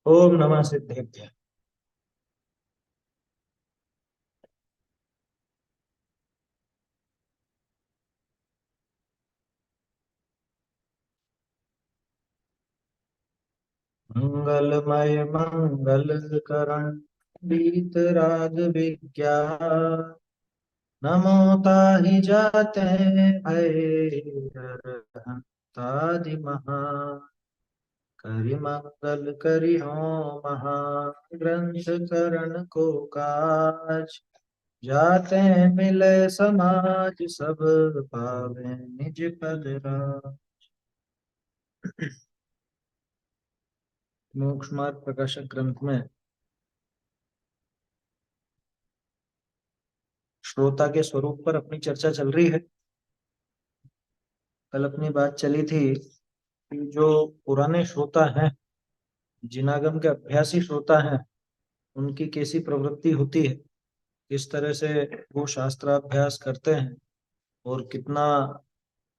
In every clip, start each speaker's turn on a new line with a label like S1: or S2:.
S1: ओम नमः सिद्धेभ्य। मंगलमय मंगल करण बीतराग विज्ञान नमो ताहि जाते भय तादि महा करि मंगल करि हो महा ग्रंथ करण को काज जाते मिले समाज सब पावे निज पद राज। मोक्ष मार्ग प्रकाशक ग्रंथ में श्रोता के स्वरूप पर अपनी चर्चा चल रही है। कल अपनी बात चली थी कि जो पुराने श्रोता हैं, जिनागम के अभ्यासी श्रोता हैं, उनकी कैसी प्रवृत्ति होती है, किस तरह से वो शास्त्राभ्यास करते हैं और कितना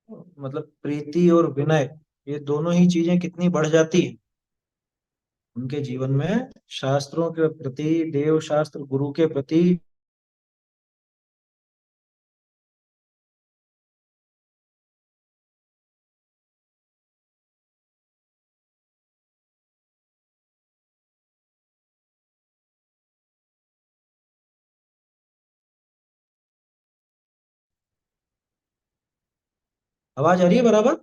S1: मतलब प्रीति और विनय, ये दोनों ही चीजें कितनी बढ़ जाती है उनके जीवन में। शास्त्रों के प्रति, देव शास्त्र गुरु के प्रति। आवाज आ रही है बराबर?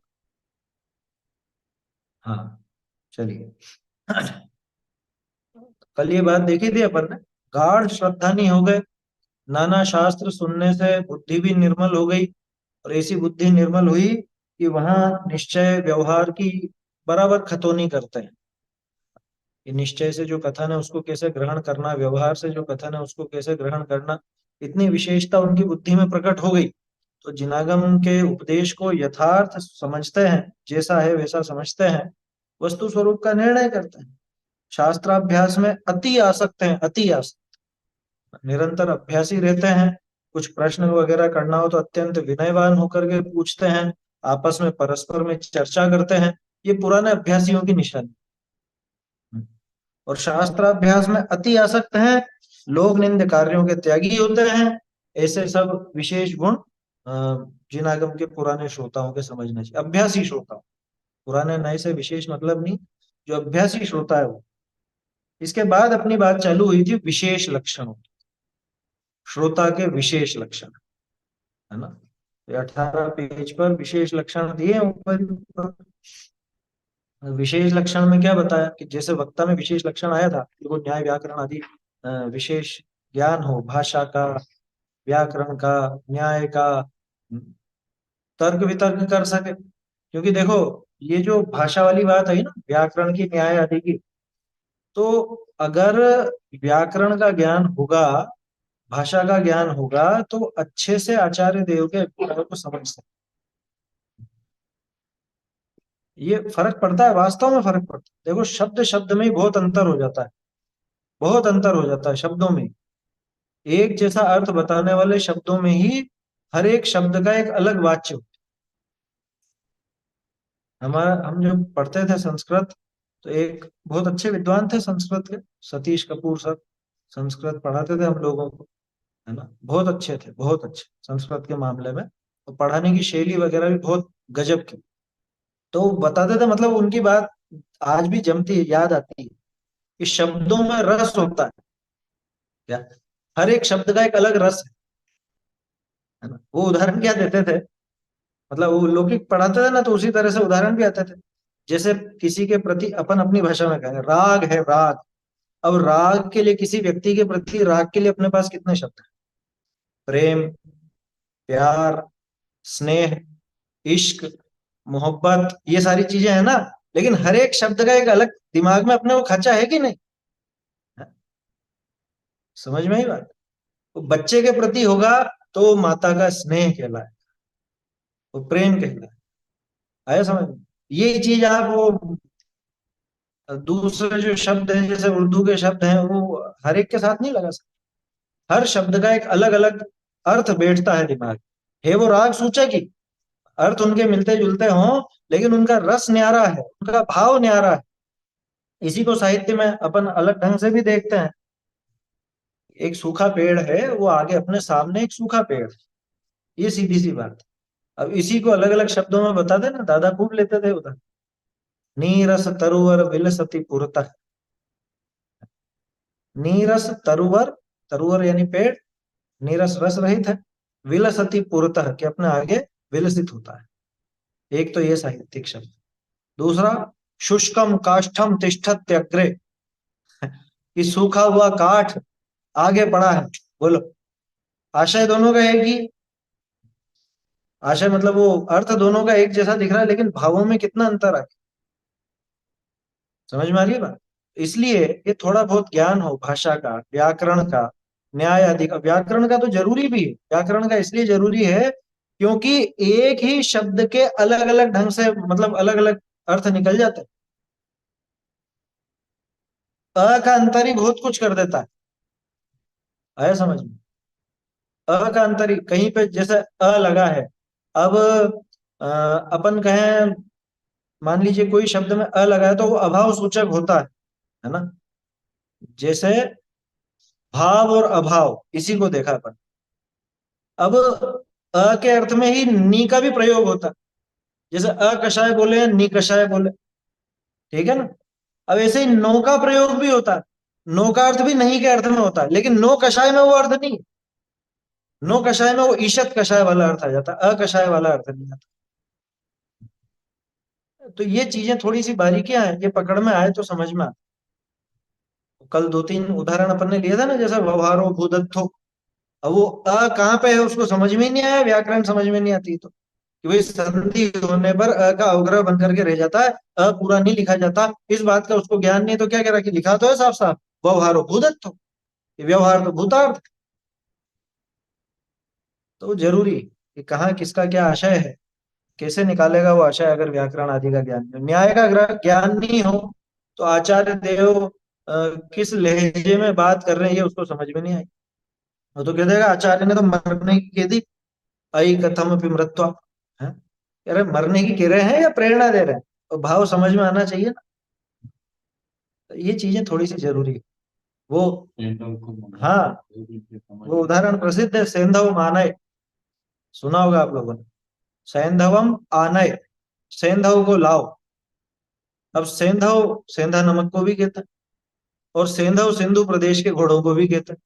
S1: हाँ, चलिए। कल ये बात देखी थी अपन ने, गाढ़ श्रद्धा नहीं हो गए, नाना शास्त्र सुनने से बुद्धि भी निर्मल हो गई। और ऐसी बुद्धि निर्मल हुई कि वहां निश्चय व्यवहार की बराबर खतौनी करते हैं कि निश्चय से जो कथन है उसको कैसे ग्रहण करना, व्यवहार से जो कथन है उसको कैसे ग्रहण करना। इतनी विशेषता उनकी बुद्धि में प्रकट हो गई। तो जिनागम के उपदेश को यथार्थ समझते हैं, जैसा है वैसा समझते हैं, वस्तु स्वरूप का निर्णय करते हैं। शास्त्राभ्यास में अति आसक्त हैं, अति आसक्त, निरंतर अभ्यासी रहते हैं। कुछ प्रश्न वगैरह करना हो तो अत्यंत विनयवान होकर के पूछते हैं, आपस में परस्पर में चर्चा करते हैं। ये पुराने अभ्यासियों की निशानी। और शास्त्राभ्यास में अति आसक्त हैं, लोक निंद कार्यों के त्यागी होते हैं। ऐसे सब विशेष गुण जिनागम के पुराने श्रोताओं के समझने चाहिए, अभ्यासी श्रोता। पुराने नए से विशेष मतलब नहीं, जो अभ्यासी श्रोता है वो। इसके बाद अपनी बात चालू हुई थी विशेष लक्षणों, श्रोता के विशेष लक्षण, है ना। 18 पेज पर विशेष लक्षण दिए हैं ऊपर ही ऊपर। विशेष लक्षण में क्या बताया कि जैसे वक्ता में विशेष लक्षण आया था कि वो न्याय व्याकरण आदि विशेष ज्ञान हो, भाषा का, व्याकरण का, न्याय का, तर्क वितर्क कर सके। क्योंकि देखो, ये जो भाषा वाली बात है ना, व्याकरण की, न्याय आदि की, तो अगर व्याकरण का ज्ञान होगा, भाषा का ज्ञान होगा, तो अच्छे से आचार्य देव के अभिप्राय को समझ सकते। ये फर्क पड़ता है, वास्तव में फर्क पड़ता है। देखो, शब्द शब्द में ही बहुत अंतर हो जाता है, बहुत अंतर हो जाता है शब्दों में। एक जैसा अर्थ बताने वाले शब्दों में ही हर एक शब्द का एक अलग वाच्य होता है। हमारा, हम जब पढ़ते थे संस्कृत, तो एक बहुत अच्छे विद्वान थे संस्कृत के, सतीश कपूर सर, संस्कृत पढ़ाते थे हम लोगों को, है ना। बहुत अच्छे थे, बहुत अच्छे संस्कृत के मामले में। और पढ़ाने की शैली वगैरह भी बहुत गजब की। तो वो बताते थे, मतलब उनकी बात आज भी जमती है, याद आती है कि शब्दों में रस होता है क्या, हर एक शब्द का एक अलग रस है ना। वो उदाहरण क्या देते थे, मतलब वो लौकिक पढ़ाते थे ना, तो उसी तरह से उदाहरण भी आते थे। जैसे किसी के प्रति अपन अपनी भाषा में कहेंगे राग है, राग। अब राग के लिए, किसी व्यक्ति के प्रति राग के लिए अपने पास कितने शब्द हैं? प्रेम, प्यार, स्नेह, इश्क, मोहब्बत, ये सारी चीजें हैं ना। लेकिन हर एक शब्द का एक अलग दिमाग में अपने को खचा है कि नहीं? समझ में ही बात। तो बच्चे के प्रति होगा तो माता का स्नेह कहलाए, वो प्रेम कहलाए। आया समझ में? ये चीज आप वो दूसरे जो शब्द हैं, जैसे उर्दू के शब्द हैं, वो हर एक के साथ नहीं लगा सकते। हर शब्द का एक अलग अलग अर्थ बैठता है दिमाग। है वो राग सूचक ही, अर्थ उनके मिलते जुलते हों, लेकिन उनका रस न्यारा है, उनका भाव न्यारा है। इसी को साहित्य में अपन अलग ढंग से भी देखते हैं। एक सूखा पेड़ है, वो आगे अपने सामने एक सूखा पेड़ है, ये सीधी सी बात है। अब इसी को अलग अलग शब्दों में बता देना, दादा खूब लेते थे उधर। नीरस तरुवर विलसती पुरतः। नीरस तरुवर, तरुवर यानी पेड़, नीरस रस रहित है, विलसती पुरतः कि अपने आगे विलसित होता है। एक तो ये साहित्यिक शब्द। दूसरा, शुष्कम काष्ठम तिष्ठत्यग्रे, कि सूखा हुआ काठ आगे पड़ा है। बोलो, आशय दोनों का एक ही। आशय मतलब वो अर्थ दोनों का एक जैसा दिख रहा है, लेकिन भावों में कितना अंतर है। समझ में आ रही है बात? इसलिए ये थोड़ा बहुत ज्ञान हो भाषा का, व्याकरण का, न्याय आदि का। व्याकरण का तो जरूरी भी है। व्याकरण का इसलिए जरूरी है क्योंकि एक ही शब्द के अलग अलग ढंग से, मतलब अलग अलग अर्थ निकल जाते हैं। अ का अंतर ही बहुत कुछ कर देता है। आया समझ में? अ का अंतर ही, कहीं पे जैसे अ लगा है। अब अपन कहें, मान लीजिए कोई शब्द में अ लगा है तो वो अभाव सूचक होता है ना। जैसे भाव और अभाव, इसी को देखा अपन। अब अ के अर्थ में ही नी का भी प्रयोग होता है। जैसे अकषाय बोले या निकषाय बोले, ठीक है ना। अब ऐसे ही नो का प्रयोग भी होता है। नो का अर्थ भी नहीं के अर्थ में होता है, लेकिन नो कषाय में वो अर्थ नहीं। नो कषाय में वो ईशत कषाय वाला अर्थ आ जाता है, अकषाय वाला अर्थ नहीं आता। तो ये चीजें थोड़ी सी बारीकियां हैं, ये पकड़ में आए तो समझ में आता। कल दो तीन उदाहरण अपन ने लिए था ना, जैसे व्यवहारो भूदत्थो। अब वो अ कहाँ पे है उसको समझ में ही नहीं आया, व्याकरण समझ में नहीं आती तो, कि भाई संधि होने पर अ का अवग्रह बन करके रह जाता है, अ पूरा नहीं लिखा जाता। इस बात का उसको ज्ञान नहीं है, तो क्या कह रहा कि लिखा तो है साफ साफ व्यवहारो भूदत्थो, ये व्यवहार तो भूतार्थ। तो जरूरी कि कहाँ किसका क्या आशय है, कैसे निकालेगा वो आशय, अगर व्याकरण आदि का ज्ञान नहीं हो, न्याय का ज्ञान नहीं हो, तो आचार्य देव किस लहजे में बात कर रहे हैं ये उसको समझ में नहीं आई। वो तो कह देगा आचार्य ने तो मरने की कह दी, अई कथम अपि मृत्वा। है, अरे मरने की कह रहे हैं या प्रेरणा दे रहे हैं? तो भाव समझ में आना चाहिए ना। तो ये चीजें थोड़ी सी जरूरी है। वो, हाँ, वो उदाहरण प्रसिद्ध है, सेंधव मानय, सुना होगा आप लोगों ने। सैंधवम आनय, सेंधव को लाओ। अब सेंधव, सेंधा नमक को भी कहता है, और सेंधव सिंधु प्रदेश के घोड़ों को भी कहता है।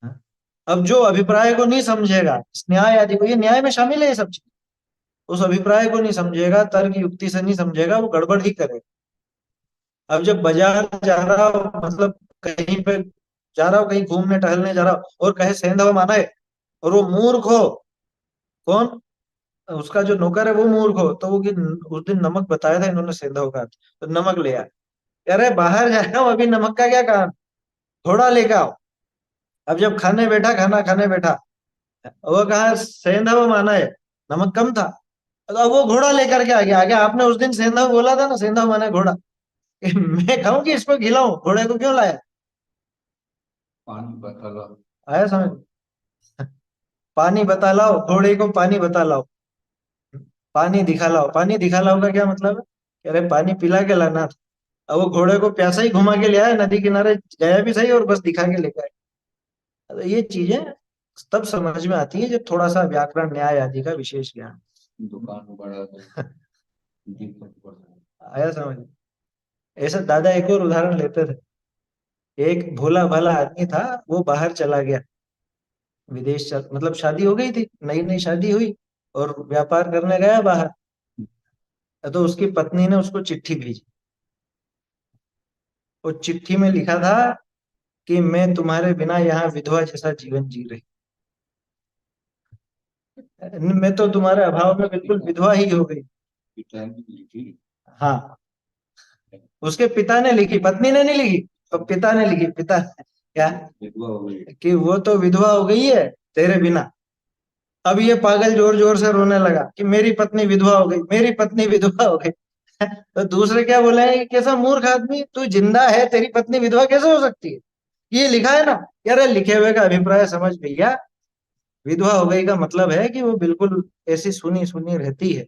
S1: हाँ? अब जो अभिप्राय को नहीं समझेगा, इस न्याय आदि को, ये न्याय में शामिल है ये सब चीज, उस अभिप्राय को नहीं समझेगा, तर्क युक्ति से नहीं समझेगा, वो गड़बड़ ही करेगा। अब जब बाजार जा रहा हो, मतलब कहीं पे जा रहा हो, कहीं घूमने टहलने जा रहा हो, और कहे सेंधव माना है, और वो मूर्ख हो, कौन, उसका जो नौकर है वो मूर्ख हो, तो वो कि उस दिन नमक बताया था इन्होंने सेंधव का, तो नमक ले आया। अरे बाहर जा रहा हूँ, अभी नमक का क्या काम, थोड़ा लेके आओ। अब जब खाने बैठा, खाना खाने बैठा, वो कहा सेंधव माना है, नमक कम था, तो अब वो घोड़ा लेकर के आ गया। आगे आपने उस दिन सेंधव बोला था ना, सेंधव माना है घोड़ा। मैं खाऊं कि इसको खिलाऊं, घोड़े को क्यों लाया? पानी बता लाओ, आया समझ? पानी बता लाओ, घोड़े को पानी बता लाओ। पानी दिखा लाओ, पानी दिखा लाओ का क्या मतलब है? कह रहे पानी पिला के लाना था। अब वो घोड़े को प्यासा ही घुमा के ले आया, नदी किनारे गया भी सही और बस दिखा के लेकर आया। तो ये चीजें तब समझ में आती है जब थोड़ा सा व्याकरण न्याय आदि का विशेष ज्ञान। दुकान बड़ा आया समझ? ऐसा दादा एक और उदाहरण लेते थे। एक भोला भाला आदमी था, वो बाहर चला गया, विदेश चल, मतलब शादी हो गई थी, नई नई शादी हुई, और व्यापार करने गया बाहर। तो उसकी पत्नी ने उसको चिट्ठी भेजी। और चिट्ठी में लिखा था कि मैं तुम्हारे बिना यहाँ विधवा जैसा जीवन जी रही, मैं तो तुम्हारे अभाव में बिल्कुल विधवा ही हो गई। हाँ, उसके पिता ने लिखी, पत्नी ने नहीं लिखी, तो पिता ने लिखी। पिता क्या, विधवा हो गई, कि वो तो विधवा हो गई है तेरे बिना। अब ये पागल जोर जोर से रोने लगा कि मेरी पत्नी विधवा हो गई, मेरी पत्नी विधवा हो गई। तो दूसरे क्या बोले हैं, कैसा मूर्ख आदमी, तू जिंदा है, तेरी पत्नी विधवा कैसे हो सकती है? ये लिखा है ना। यार लिखे हुए का अभिप्राय समझ भैया, विधवा हो गई का मतलब है कि वो बिल्कुल ऐसी सुनी सुनी रहती है,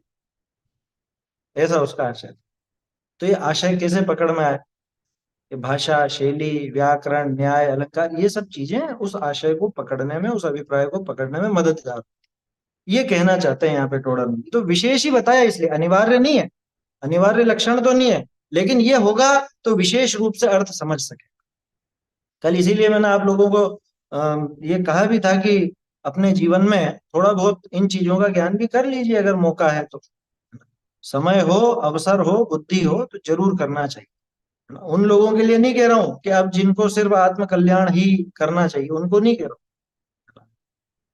S1: ऐसा उसका आशय। तो ये आशय कैसे पकड़ में आए? कि भाषा, शैली, व्याकरण, न्याय, अलंकार, ये सब चीजें उस आशय को पकड़ने में, उस अभिप्राय को पकड़ने में मददगार, ये कहना चाहते हैं यहाँ पे टोडर। तो विशेष ही बताया, इसलिए अनिवार्य नहीं है, अनिवार्य लक्षण तो नहीं है, लेकिन ये होगा तो विशेष रूप से अर्थ समझ सके। कल इसीलिए मैंने आप लोगों को ये कहा भी था कि अपने जीवन में थोड़ा बहुत इन चीजों का ज्ञान भी कर लीजिए अगर मौका है तो। समय हो, अवसर हो, बुद्धि हो तो जरूर करना चाहिए। उन लोगों के लिए नहीं कह रहा हूं कि अब जिनको सिर्फ आत्म कल्याण ही करना चाहिए, उनको नहीं कह रहा हूं।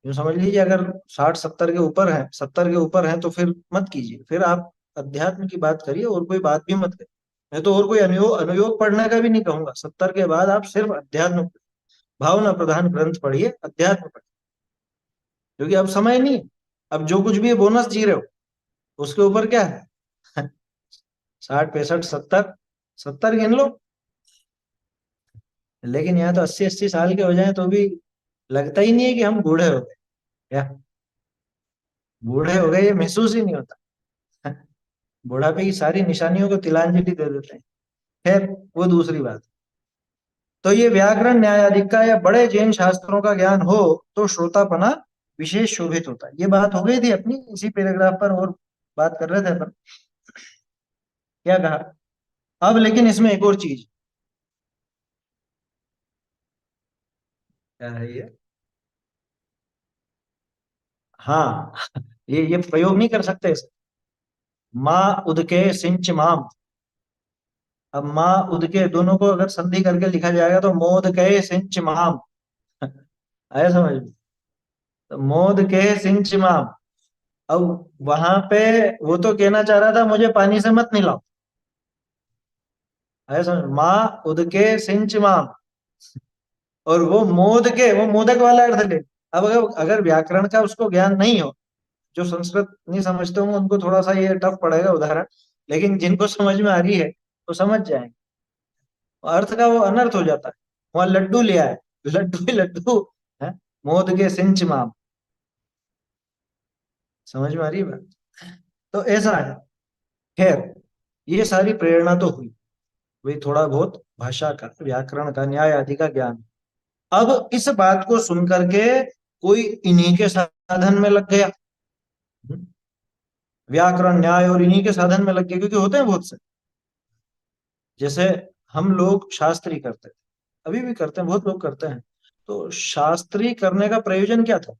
S1: यूं समझ लीजिए अगर 60-70 के ऊपर है, 70 के ऊपर है, तो फिर मत कीजिए, फिर आप अध्यात्म की बात करिए और कोई बात भी मत करिए। मैं तो और कोई अनुयोग अनुयोग पढ़ने का भी नहीं कहूंगा। 70 के बाद आप सिर्फ अध्यात्म, भावना प्रधान ग्रंथ पढ़िए, अध्यात्म पढ़िए, क्योंकि अब समय नहीं है। अब जो कुछ भी बोनस जी रहे हो उसके ऊपर क्या है? 60, 65, 70, 70 गिन लो। लेकिन यहाँ तो 80-80 साल के हो जाए तो भी लगता ही नहीं है कि हम बूढ़े हो गए। क्या बूढ़े हो गए ये महसूस ही नहीं होता। बुढ़ापे की सारी निशानियों को तिलांजलि दे देते हैं। खैर वो दूसरी बात। तो ये व्याकरण, न्याय आदि का या बड़े जैन शास्त्रों का ज्ञान हो तो श्रोतापना विशेष शोभित होता है। ये बात हो गई थी अपनी इसी पैराग्राफ पर, और बात कर रहे थे अपन। क्या कहा? अब लेकिन इसमें एक और चीज। क्या है ये? हाँ, ये प्रयोग नहीं कर सकते इसे। माँ उदके सिंच माम। अब माँ उदके दोनों को अगर संधि करके लिखा जाएगा तो मोद के सिंच माम। आया समझ में? तो मोद के सिंच माम। अब वहां पे वो तो कहना चाह रहा था मुझे पानी से मत मिलाओ। आया समझ? माँ उदके सिंच माम, और वो मोद के, वो मोदक वाला अर्थ ले। अब अगर व्याकरण का उसको ज्ञान नहीं हो, जो संस्कृत नहीं समझते होंगे उनको थोड़ा सा ये टफ पड़ेगा उदाहरण, लेकिन जिनको समझ में आ रही है तो समझ जाएंगे। अर्थ का वो अनर्थ हो जाता है। वहां लड्डू लिया है, लड्डू ही लड्डू है। मोद के सिंच माम। समझ में आ रही है बात? तो ऐसा है। खैर, ये सारी प्रेरणा तो हुई, वही थोड़ा बहुत भाषा का, व्याकरण का, न्याय आदि का ज्ञान। अब इस बात को सुन करके कोई इन्हीं के साधन में लग गया। व्याकरण, न्याय और इन्हीं के साधन में लग गया, क्योंकि होते हैं बहुत से। जैसे हम लोग शास्त्री करते थे, अभी भी करते हैं, बहुत लोग करते हैं। तो शास्त्री करने का प्रयोजन क्या था?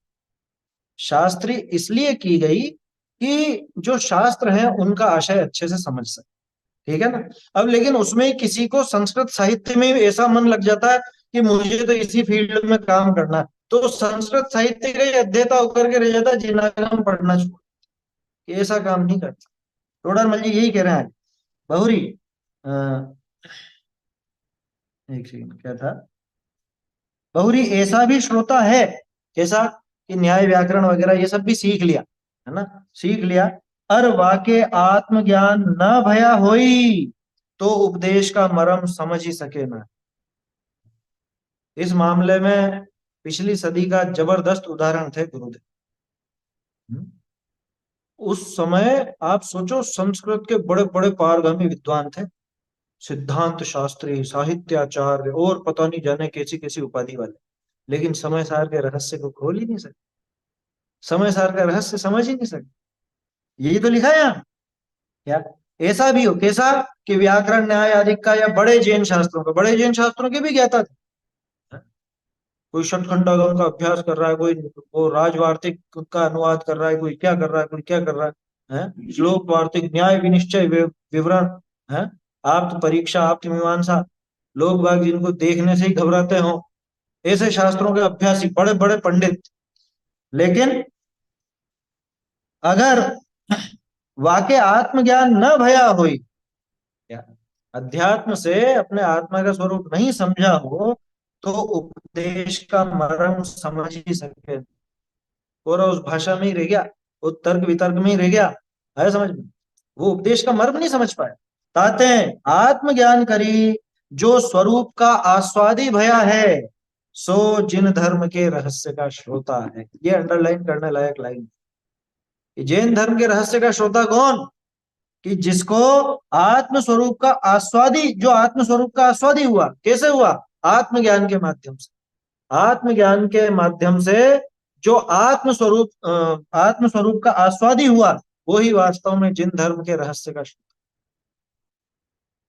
S1: शास्त्री इसलिए की गई कि जो शास्त्र है उनका आशय अच्छे से समझ सके। ठीक है ना? अब लेकिन उसमें किसी को संस्कृत साहित्य में ऐसा मन लग जाता है कि मुझे तो इसी फील्ड में काम करना है, तो संस्कृत साहित्य का ही अध्येता होकर के रह जाता है, जिनागम पढ़ना छोड़। ऐसा काम नहीं करता। टोडरमल जी यही कह रहे हैं। बहुरी, अ, एक सेकंड, क्या था? बहुरी ऐसा भी श्रोता है, कैसा? कि न्याय व्याकरण वगैरह ये सब भी सीख लिया, है ना, सीख लिया। अर वाके आत्मज्ञान न भया होई, तो उपदेश का मर्म समझ ही सके ना। इस मामले में पिछली सदी का जबरदस्त उदाहरण थे गुरुदेव। हम्म। उस समय आप सोचो, संस्कृत के बड़े बड़े पारगामी विद्वान थे, सिद्धांत शास्त्री, साहित्याचार्य, और पता नहीं जाने कैसी कैसी उपाधि वाले, लेकिन समय सार के रहस्य को खोल ही नहीं सके, समय सार का रहस्य समझ ही नहीं सके। यही तो लिखा है यहाँ। क्या ऐसा भी हो, कैसा? कि व्याकरण, न्याय आदि का या बड़े जैन शास्त्रों का, बड़े जैन शास्त्रों के भी ज्ञाता थे। कोई षटखंडागम का अभ्यास कर रहा है, कोई वो राजवार्तिक का अनुवाद कर रहा है, कोई क्या कर रहा है, कोई क्या कर रहा है, श्लोक वार्तिक, न्याय विनिश्चय, विवरण है, आप्त परीक्षा, आप्त मीमांसा, लोग बाग जिनको देखने से ही घबराते हो, ऐसे शास्त्रों के अभ्यासी, बड़े बड़े पंडित। लेकिन अगर वाके आत्मज्ञान न भया हुई, क्या अध्यात्म से अपने आत्मा का स्वरूप नहीं समझा हो, तो उपदेश का मर्म समझ ही सके। और उस भाषा में ही रह गया, वो तर्क वितर्क में ही रह गया, है समझ में? वो उपदेश का मर्म नहीं समझ पाए। ताते आत्मज्ञान करी, जो स्वरूप का आस्वादी भया है, सो जिन धर्म के रहस्य का श्रोता है। ये अंडरलाइन करने लायक लाइन। जैन धर्म के रहस्य का श्रोता कौन? कि जिसको आत्म स्वरूप का आस्वादी, जो आत्म स्वरूप का आस्वादी हुआ, कैसे हुआ? आत्मज्ञान के माध्यम से। आत्मज्ञान के माध्यम से जो आत्म स्वरूप का आस्वादी हुआ, वो ही वास्तव में जिन धर्म के रहस्य का,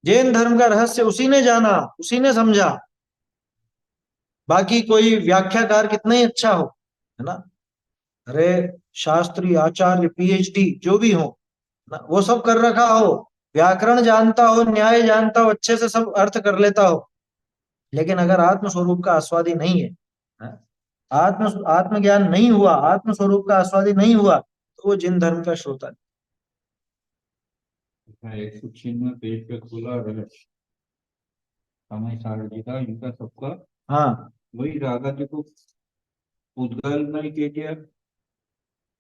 S1: जैन धर्म का रहस्य उसी ने जाना, उसी ने समझा। बाकी कोई व्याख्याकार कितना ही अच्छा हो, है ना, अरे शास्त्री, आचार्य, पीएचडी जो भी हो ना, वो सब कर रखा हो, व्याकरण जानता हो, न्याय जानता हो, अच्छे से सब अर्थ कर लेता हो, लेकिन अगर आत्म स्वरूप का आस्वादी नहीं है, आत्मज्ञान नहीं हुआ, आत्म स्वरूप का आस्वादी नहीं हुआ, तो वो जिन धर्म का श्रोता
S2: 196 पेज पे खुला रहे समय सारथी का, इनका सबका
S1: हाँ।
S2: वही रागा जी को उद्गल नहीं किया गया।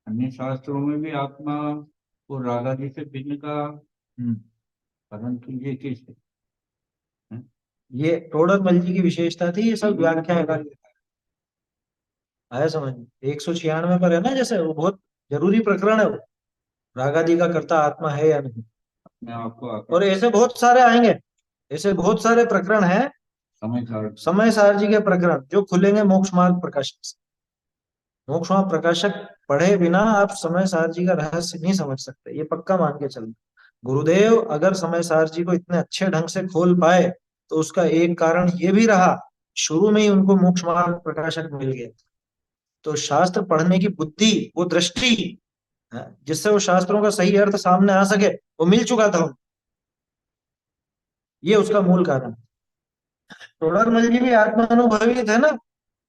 S2: अन्य शास्त्रों में भी आत्मा को रागा जी से भिन्न का, परंतु ये कैसे है?
S1: ये टोडरमल जी की विशेषता थी, ये सब व्याख्या आया समझ में। 196 पर है ना, जैसे वो बहुत जरूरी प्रकरण है वो, रागादि का कर्ता आत्मा है या नहीं।
S2: मैं आपको
S1: और ऐसे बहुत सारे आएंगे, ऐसे बहुत सारे प्रकरण हैं,
S2: समय सारथी
S1: समय सारजी के प्रकरण जो खुलेंगे मोक्ष मार्ग प्रकाशक से। मोक्ष मार्ग प्रकाशक पढ़े बिना आप समय सारजी का रहस्य नहीं समझ सकते, ये पक्का मान के चलना। गुरुदेव अगर समय सारजी को इतने अच्छे ढंग से खोल पाए, तो उसका एक कारण ये भी रहा, शुरू में ही उनको मोक्ष मार्ग प्रकाशक मिल गया। तो शास्त्र पढ़ने की बुद्धि, वो दृष्टि, जिससे वो शास्त्रों का सही अर्थ सामने आ सके, वो मिल चुका था उनको। ये उसका मूल कारण। टोडरमल जी भी आत्मानुभवी थे ना,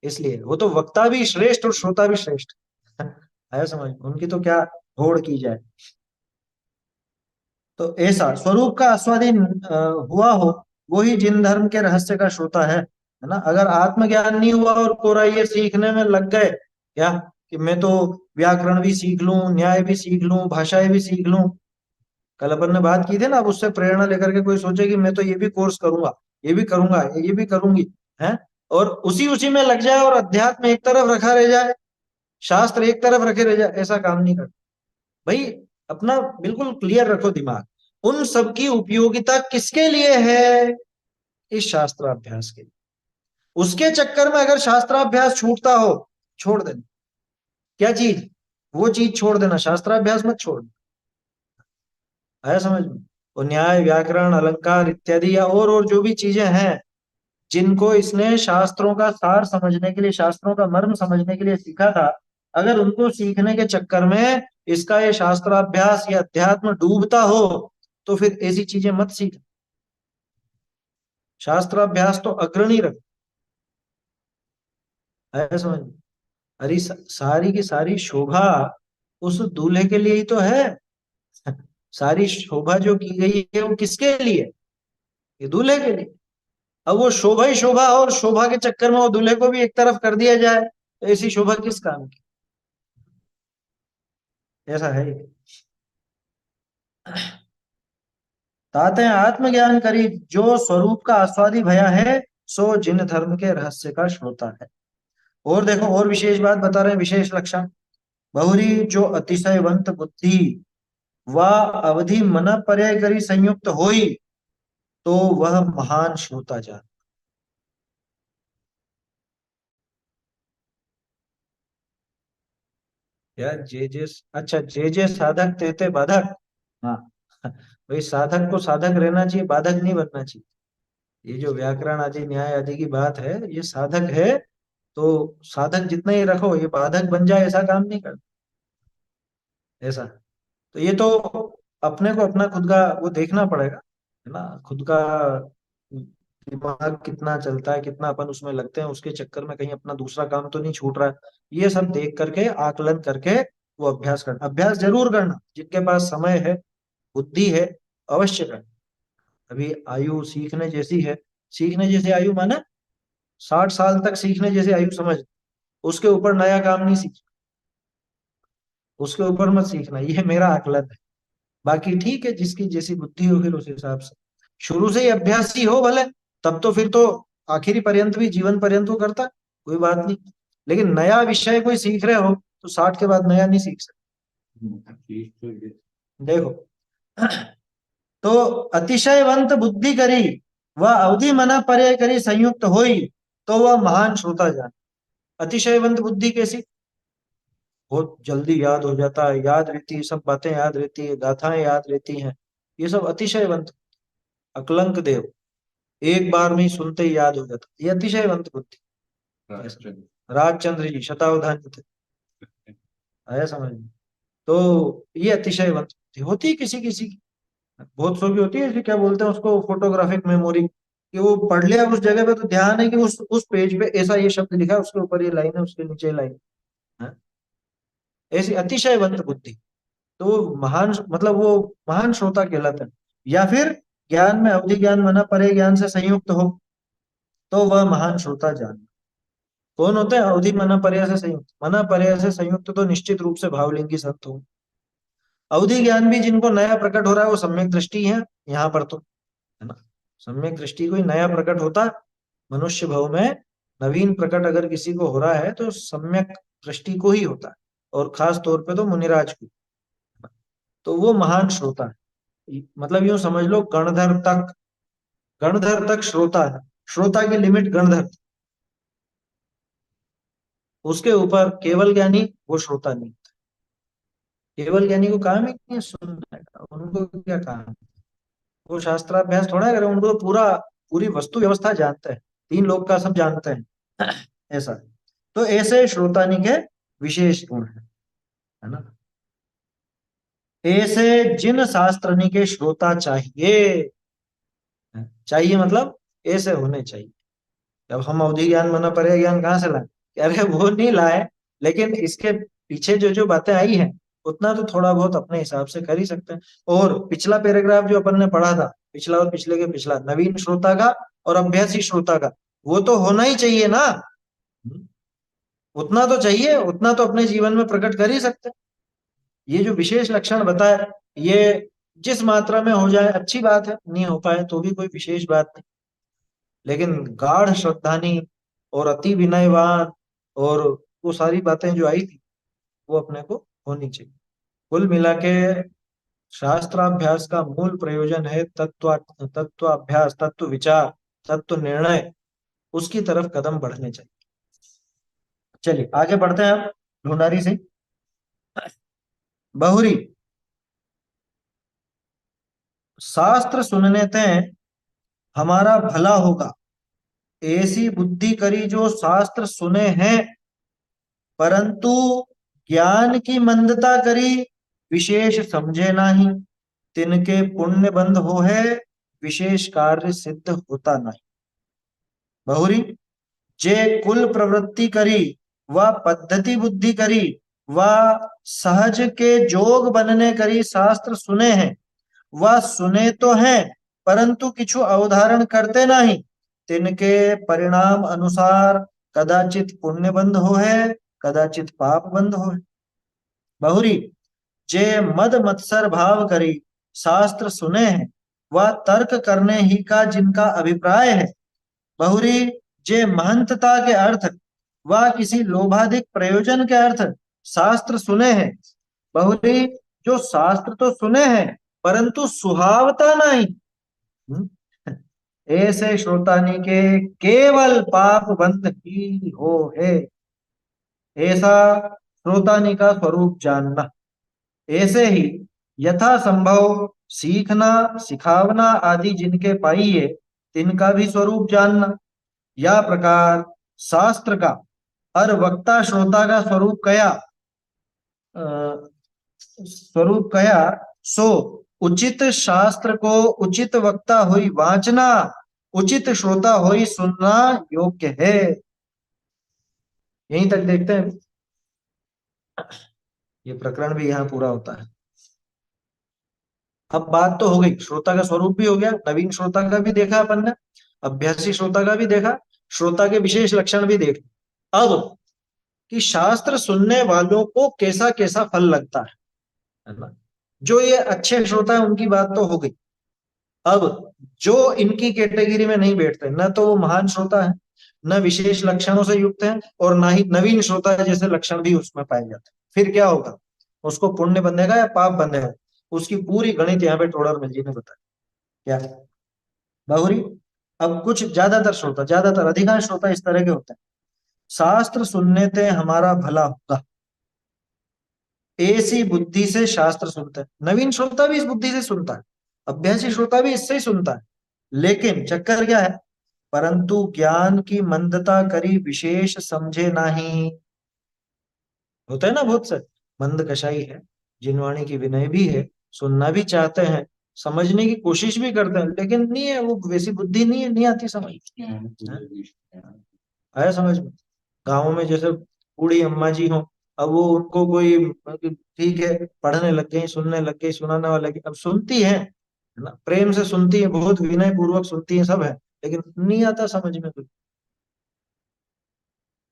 S1: इसलिए वो तो वक्ता भी श्रेष्ठ और श्रोता भी श्रेष्ठ। आया समझ, उनकी तो क्या होड़ की जाए। तो ऐसा स्वरूप का आस्वादी हुआ हो, वो ही जिन धर्म के रहस्य का श्रोता है ना। अगर आत्मज्ञान नहीं हुआ और कोरा ये सीखने में लग गए, क्या कि मैं तो व्याकरण भी सीख लूं, न्याय भी सीख लूं, भाषाएं भी सीख लूं। कल अपन ने बात की थी ना, अब उससे प्रेरणा लेकर के कोई सोचे कि मैं तो ये भी कोर्स करूंगा, ये भी करूंगा, ये भी करूंगी, है, और उसी उसी में लग जाए और अध्यात्म एक तरफ रखा रह जाए, शास्त्र एक तरफ रखे रह जाए, ऐसा काम नहीं करता भाई। अपना बिल्कुल क्लियर रखो दिमाग, उन सब की उपयोगिता किसके लिए है? इस शास्त्राभ्यास के लिए। उसके चक्कर में अगर शास्त्राभ्यास छूटता हो, छोड़ देना। क्या चीज? वो चीज छोड़ देना, शास्त्राभ्यास मत छोड़। आया समझ में? वो न्याय, व्याकरण, अलंकार इत्यादि या और जो भी चीजें हैं, जिनको इसने शास्त्रों का सार समझने के लिए, शास्त्रों का मर्म समझने के लिए सीखा था, अगर उनको सीखने के चक्कर में इसका ये शास्त्राभ्यास या अध्यात्म डूबता हो, तो फिर ऐसी चीजें मत सीख। शास्त्राभ्यास तो अग्रणी रख। आया समझ में? अरे सारी की सारी शोभा उस दूल्हे के लिए ही तो है। सारी शोभा जो की गई है वो किसके लिए? ये दूल्हे के लिए। अब वो शोभा ही शोभा, और शोभा के चक्कर में वो दूल्हे को भी एक तरफ कर दिया जाए, तो ऐसी शोभा किस काम की? ऐसा है। ताते आत्मज्ञान करी, जो स्वरूप का आस्वादी भया है, सो जिन धर्म के रहस्य का श्रोता है। और देखो, और विशेष बात बता रहे हैं, विशेष लक्षण। बहुरी जो अतिशयवंत बुद्धि व अवधि मन पर्याय करी संयुक्त होई, तो वह महान श्रोता जान। यार जे जे, अच्छा, जे जे साधक तेते बाधक। हाँ। भाई साधक को साधक रहना चाहिए, बाधक नहीं बनना चाहिए। ये जो व्याकरण आदि, न्याय आदि की बात है, ये साधक है, तो साधक जितना ही रखो, ये बाधक बन जाए ऐसा काम नहीं करता। ऐसा। तो ये तो अपने को अपना खुद का वो देखना पड़ेगा, है ना, खुद का दिमाग कितना चलता है, कितना अपन उसमें लगते हैं, उसके चक्कर में कहीं अपना दूसरा काम तो नहीं छूट रहा है। ये सब देख करके, आकलन करके वो अभ्यास करना, अभ्यास जरूर करना, जिनके पास समय है, बुद्धि है, अवश्य करना। अभी आयु सीखने जैसी है, सीखने जैसी आयु माने 60 साल तक सीखने जैसी आयु समझ। उसके ऊपर नया काम नहीं सीख, उसके ऊपर मत सीखना, ये मेरा आकलन है। बाकी ठीक है, जिसकी जैसी बुद्धि हो फिर उस हिसाब से शुरू से ही अभ्यासी हो भले, तब तो फिर तो आखिरी पर्यंत भी, जीवन पर्यंत वो करता, कोई बात नहीं। लेकिन नया विषय कोई सीख रहे हो, तो 60 के बाद नया नहीं सीख सकते।
S2: चीज तो ये
S1: देखो, तो अतिशयवंत बुद्धि करी वह अवधि मना पर्याय करी संयुक्त होई, तो वह महान श्रोता जान। अतिशयवंत बुद्धि कैसी? बहुत जल्दी याद हो जाता है, याद रहती है, सब बातें याद रहती है, गाथाएं याद रहती हैं, ये सब अतिशयवंत। अकलंक देव, एक बार में ही सुनते ही याद हो जाता, ये अतिशयवंत बुद्धि। राजचंद्र जी शतावधानी थे, आया समझ में? तो ये अतिशयवंत बुद्धि होती है किसी किसी की, बहुत सौ की होती है, क्या बोलते हैं उसको, फोटोग्राफिक मेमोरी, कि वो पढ़ लिया उस जगह पे तो ध्यान है कि उस पेज पे ऐसा ये शब्द लिखा है, उसके ऊपर ये लाइन है, उसके नीचे लाइन है। ऐसी अतिशयवंत बुद्धि, तो वो महान, मतलब वो महान श्रोता कहलाता है। या फिर ज्ञान में अवधि ज्ञान मना परे ज्ञान से संयुक्त हो, तो वह महान श्रोता जान। कौन होते हैं अवधि मना पर्याय से संयुक्त? मना पर्याय से संयुक्त तो निश्चित रूप से भावलिंगी संत हो। अवधि ज्ञान भी जिनको नया प्रकट हो रहा है वो सम्यक दृष्टि है यहाँ पर, तो है ना, सम्यक दृष्टि कोई नया प्रकट होता मनुष्य भव में, नवीन प्रकट अगर किसी को हो रहा है तो सम्यक दृष्टि को ही होता है, और खास तौर पे तो मुनिराज को। तो वो महान श्रोता है, मतलब यूं समझ लो गणधर तक, गणधर तक श्रोता है, श्रोता की लिमिट गणधर, उसके ऊपर केवल ज्ञानी वो श्रोता नहीं। केवल ज्ञानी को काम ही नहीं है सुनने का, उनको क्या काम है? वो शास्त्राभ्यास थोड़ा करें, उनको तो पूरी वस्तु व्यवस्था जानते हैं, तीन लोक का सब जानते हैं ऐसा। तो ऐसे श्रोतानी के विशेष गुण है ना। ऐसे जिन शास्त्रनी के श्रोता चाहिए, चाहिए मतलब ऐसे होने चाहिए। अब हम अवधि ज्ञान मना पर्याय ज्ञान कहाँ से लाए? अरे वो नहीं लाए, लेकिन इसके पीछे जो जो बातें आई हैं उतना तो थोड़ा बहुत अपने हिसाब से कर ही सकते हैं। और पिछला पैराग्राफ जो अपन ने पढ़ा था, पिछला और पिछले के पिछला, नवीन श्रोता का और अभ्यासी श्रोता का, वो तो होना ही चाहिए ना। उतना तो चाहिए, उतना तो अपने जीवन में प्रकट कर ही सकते हैं। ये जो विशेष लक्षण बताए, ये जिस मात्रा में हो जाए अच्छी बात है, नहीं हो पाए तो भी कोई विशेष बात नहीं। लेकिन गाढ़ श्रद्धानी और अति विनयवान और वो सारी बातें जो आई थी वो अपने को होनी चाहिए। कुल मिला के शास्त्राभ्यास का मूल प्रयोजन है तत्वाभ्यास, तत्व विचार, तत्व निर्णय, उसकी तरफ कदम बढ़ने चाहिए। चलिए आगे बढ़ते हैं अब ढूंढारी से। बहुरी, शास्त्र सुनने ते हमारा भला होगा, ऐसी बुद्धि करी जो शास्त्र सुने हैं, परंतु ज्ञान की मंदता करी विशेष समझे नाही, तिनके पुण्य बंध हो है, विशेष कार्य सिद्ध होता नहीं। बहुरी, जे कुल प्रवृत्ति करी व पद्धति बुद्धि करी व सहज के जोग बनने करी शास्त्र सुने हैं, वह सुने तो हैं परंतु किछु अवधारण करते नहीं, तिनके परिणाम अनुसार कदाचित पुण्य बंध हो है, कदाचित पाप बंध हो है। बहुरी, जे मद मत्सर भाव करी शास्त्र सुने हैं, वह तर्क करने ही का जिनका अभिप्राय है। बहुरी, जे महंतता के अर्थ व किसी लोभाधिक प्रयोजन के अर्थ शास्त्र सुने हैं। बहुरी, जो शास्त्र तो सुने हैं परंतु सुहावता नहीं, ऐसे श्रोतानी के केवल पाप बंध ही हो है। ऐसा श्रोतानी का स्वरूप जानना, ऐसे ही यथा संभव सीखना सिखावना आदि जिनके पाइए, तिनका भी स्वरूप जानना। या प्रकार शास्त्र का और वक्ता श्रोता का स्वरूप कया, स्वरूप कया सो उचित शास्त्र को उचित वक्ता हुई वाचना, उचित श्रोता हुई सुनना योग्य है। यहीं तक देखते हैं, ये प्रकरण भी यहाँ पूरा होता है। अब बात तो हो गई, श्रोता का स्वरूप भी हो गया, नवीन श्रोता का भी देखा अपन ने, अभ्यासी श्रोता का भी देखा, श्रोता के विशेष लक्षण भी देख। अब कि शास्त्र सुनने वालों को कैसा कैसा फल लगता है ना। जो ये अच्छे श्रोता है उनकी बात तो हो गई। अब जो इनकी कैटेगरी में नहीं बैठते, न तो वो महान श्रोता है, न विशेष लक्षणों से युक्त है, और ना ही नवीन श्रोता है जैसे लक्षण भी उसमें पाए जाते हैं, फिर क्या होगा? उसको पुण्य बंधेगा या पाप बंधेगा? उसकी पूरी गणित यहाँ पे टोडर मल जी ने बताया। क्या बहुरी। अब कुछ ज्यादातर अधिकांश श्रोता इस तरह के होते हैं, शास्त्र सुनने ते हमारा भला होगा, ऐसी बुद्धि से शास्त्र सुनते हैं। नवीन श्रोता भी इस बुद्धि से सुनता है, अभ्यासी श्रोता भी इससे ही सुनता है, लेकिन चक्कर क्या है, परंतु ज्ञान की मंदता करी विशेष समझे नहीं। होता है ना बहुत से, मंद कषाई है, जिनवाणी की विनय भी है, सुनना भी चाहते हैं, समझने की कोशिश भी करते हैं, लेकिन नहीं है वो वैसी बुद्धि, नहीं है, नहीं आती समझ। आया समझ में। गाँव में जैसे बूढ़ी अम्मा जी हो, अब वो उनको कोई ठीक है, पढ़ने लग गई, सुनने लग गई, सुनाने वाला लगी, अब सुनती है ना, प्रेम से सुनती है, बहुत विनय पूर्वक सुनती है, सब है, लेकिन नहीं आता समझ में कुछ।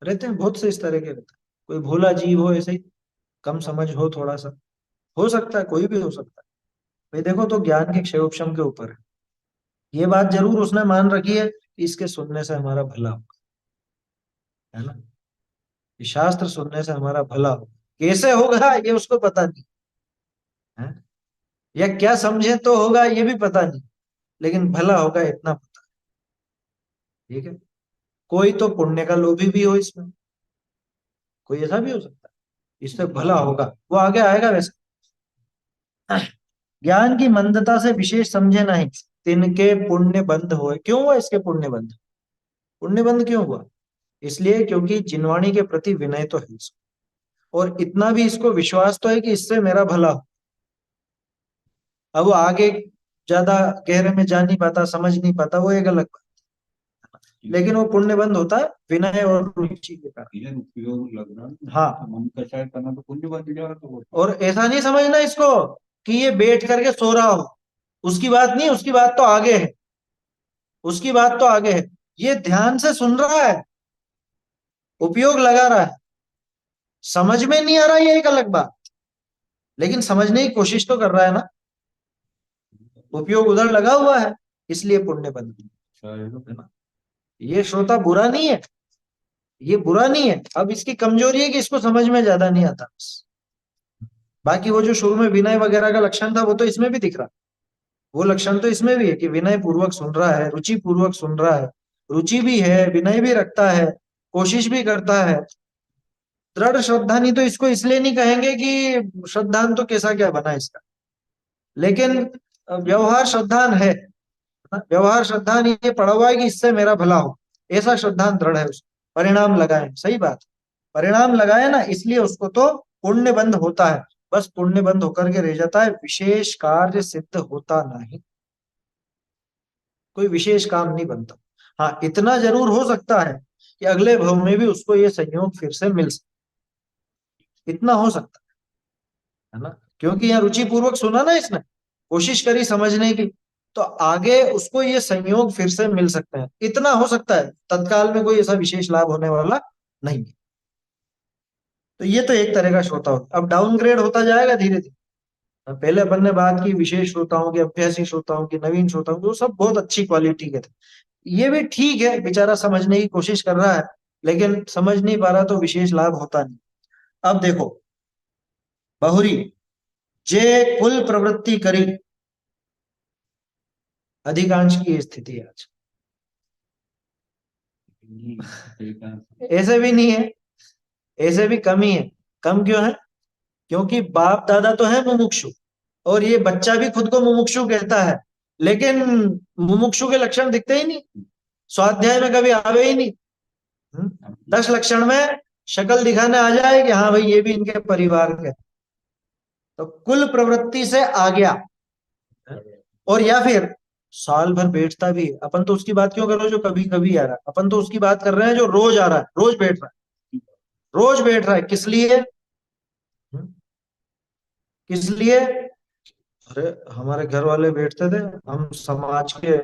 S1: रहते हैं बहुत से इस तरह के, रहते हैं। कोई भोला जीव हो ऐसे ही, कम समझ हो थोड़ा सा, हो सकता है, कोई भी हो सकता है। भाई देखो, तो ज्ञान के क्षयोक्षम के ऊपर है। ये बात जरूर उसने मान रखी है कि इसके सुनने से हमारा भला होगा, है ना, कि शास्त्र सुनने से हमारा भला होगा। कैसे होगा ये उसको पता नहीं है, या क्या समझे तो होगा ये भी पता नहीं, लेकिन भला होगा इतना पता है। ठीक है, कोई तो पुण्य का लोभी भी हो इसमें, कोई ऐसा भी हो सकता है, इससे भला होगा, वो आगे आएगा वैसे। ज्ञान की मंदता से विशेष समझे नहीं, तिनके पुण्य बंद हुए। क्यों हुआ इसके पुण्य बंद? पुण्य बंद क्यों हुआ? इसलिए क्योंकि जिनवाणी के प्रति विनय तो है इसको, और इतना भी इसको विश्वास तो है कि इससे मेरा भला हो। अब वो आगे ज्यादा गहरे में जा नहीं पाता, समझ नहीं पाता, वो एक अलग बात, लेकिन वो पुण्य बंद होता है विनय और रुचि के कारण।
S2: उपयोग लग रहा है,
S1: हाँ,
S2: मन का शायद करना तो पुण्य बन जाएगा तो
S1: और ऐसा नहीं समझना इसको कि ये बैठ करके सो रहा हो, उसकी बात नहीं, उसकी बात तो आगे है, उसकी बात तो आगे है। ये ध्यान से सुन रहा है, उपयोग लगा रहा है, समझ में नहीं आ रहा, ये एक अलग बात, लेकिन समझने की कोशिश तो कर रहा है ना, उपयोग उधर लगा हुआ है, इसलिए पुण्य बन गया, है ना। ये श्रोता बुरा नहीं है, ये बुरा नहीं है, अब इसकी कमजोरी है कि इसको समझ में ज्यादा नहीं आता बस। बाकी वो जो शुरू में विनय वगैरह का लक्षण था, वो तो इसमें भी दिख रहा, वो लक्षण तो इसमें भी है कि विनय पूर्वक सुन रहा है, रुचि पूर्वक सुन रहा है, रुचि भी है, विनय भी रखता है, कोशिश भी करता है। दृढ़ श्रद्धा नहीं तो इसको इसलिए नहीं कहेंगे कि श्रद्धान तो कैसा क्या बना इसका, लेकिन व्यवहार श्रद्धान है, व्यवहार श्रद्धान ये पड़ा हुआ है कि इससे मेरा भला हो, ऐसा श्रद्धान दृढ़ है उसको। परिणाम लगाए, सही बात, परिणाम लगाए ना, इसलिए उसको तो पुण्य बंध होता है, बस पुण्य बंध होकर के रह जाता है, विशेष कार्य सिद्ध होता नहीं, कोई विशेष काम नहीं बनता। हाँ, इतना जरूर हो सकता है कि अगले भव में भी उसको ये संयोग फिर से मिल सकता, इतना हो सकता है ना, क्योंकि यहाँ रुचि पूर्वक सुना ना इसने, कोशिश करी समझने की, तो आगे उसको ये संयोग फिर से मिल सकते हैं, इतना हो सकता है, तत्काल में कोई ऐसा विशेष लाभ होने वाला नहीं है। तो ये तो एक तरह का श्रोता होता, अब डाउनग्रेड होता जाएगा धीरे धीरे। पहले अपन ने बात की विशेष श्रोताओं की, अभ्यासी श्रोताओं की, नवीन श्रोताओं की, वो सब बहुत अच्छी क्वालिटी के थे। ये भी ठीक है, बेचारा समझने की कोशिश कर रहा है, लेकिन समझ नहीं पा रहा तो विशेष लाभ होता नहीं। अब देखो, बहुरी जे कुल प्रवृत्ति करी, अधिकांश की ये स्थिति है आज। ऐसे भी नहीं है, ऐसे भी कम ही है। कम क्यों है? क्योंकि बाप दादा तो है मुमुक्षु, और ये बच्चा भी खुद को मुमुक्षु कहता है, लेकिन मुमुक्षु के लक्षण दिखते ही नहीं, स्वाध्याय में कभी आवे ही नहीं। 10 लक्षण में शक्ल दिखाने आ जाए कि हाँ भाई ये भी इनके परिवार के, तो कुल प्रवृत्ति से आ गया। और या फिर साल भर बैठता भी है, अपन तो उसकी बात क्यों कर रहे हो जो कभी कभी आ रहा है, अपन तो उसकी बात कर रहे हैं जो रोज आ रहा है, रोज बैठ रहा है, रोज बैठ रहा है, किस लिए? किस लिए? अरे हमारे घर वाले बैठते थे, हम समाज के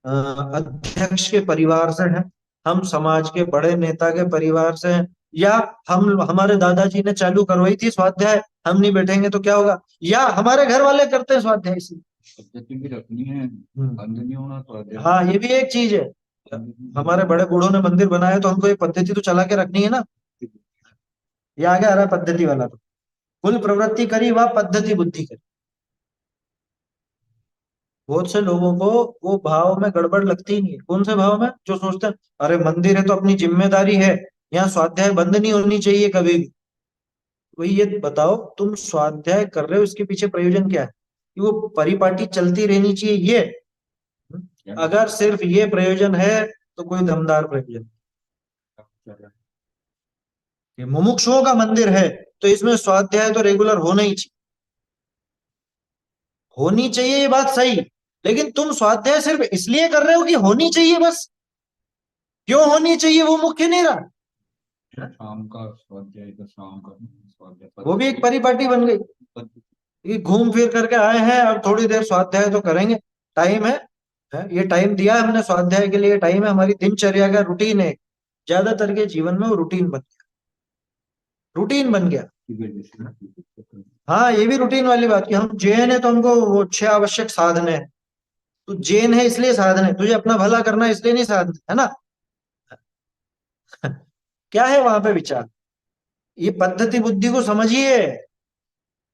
S1: अध्यक्ष के परिवार से हैं, हम समाज के बड़े नेता के परिवार से हैं, या हम हमारे दादाजी ने चालू करवाई थी स्वाध्याय, हम नहीं बैठेंगे तो क्या होगा, या हमारे घर वाले करते हैं स्वाध्याय इसी।
S2: पद्धति भी रखनी है, बंद नहीं होना तो
S1: हाँ, ये भी एक चीज है, हमारे बड़े बूढ़ों ने मंदिर बनाया तो हमको ये पद्धति तो चला के रखनी है ना। ये आगे आ रहा है पद्धति वाला, तो कुल प्रवृत्ति करी वह पद्धति बुद्धि करी। बहुत से लोगों को वो भाव में गड़बड़ लगती ही नहीं है। कौन से भाव में? जो सोचते हैं अरे मंदिर है तो अपनी जिम्मेदारी है, यहाँ स्वाध्याय बंद नहीं होनी चाहिए कभी भी। वही ये बताओ, तुम स्वाध्याय कर रहे हो इसके पीछे प्रयोजन क्या है? कि वो परिपाटी चलती रहनी चाहिए ये? अगर सिर्फ ये प्रयोजन है तो कोई दमदार प्रयोजन। ये मुमुक्षुओं का मंदिर है तो इसमें स्वाध्याय तो रेगुलर होना ही चाहिए, होनी चाहिए, ये बात सही। लेकिन तुम स्वाध्याय सिर्फ इसलिए कर रहे हो कि होनी चाहिए बस, क्यों होनी चाहिए वो मुख्य नहीं रहा।
S2: शाम का स्वाध्याय का शाम का स्वाध्याय
S1: वो भी एक परिपाटी बन गई कि घूम फिर करके आए हैं, अब थोड़ी देर स्वाध्याय तो करेंगे, टाइम है, ये टाइम दिया है हमने स्वाध्याय के लिए, टाइम है, हमारी दिनचर्या का रूटीन है। ज्यादातर के जीवन में वो रूटीन बन गया, रूटीन बन गया। हाँ, ये भी रूटीन वाली बात कि हम जैन है तो हमको वो 6 आवश्यक साधने हैं। तू जैन है इसलिए साधन है, तुझे अपना भला करना है इसलिए नहीं साधन है ना। क्या है वहां पे विचार? ये पद्धति बुद्धि को समझिए।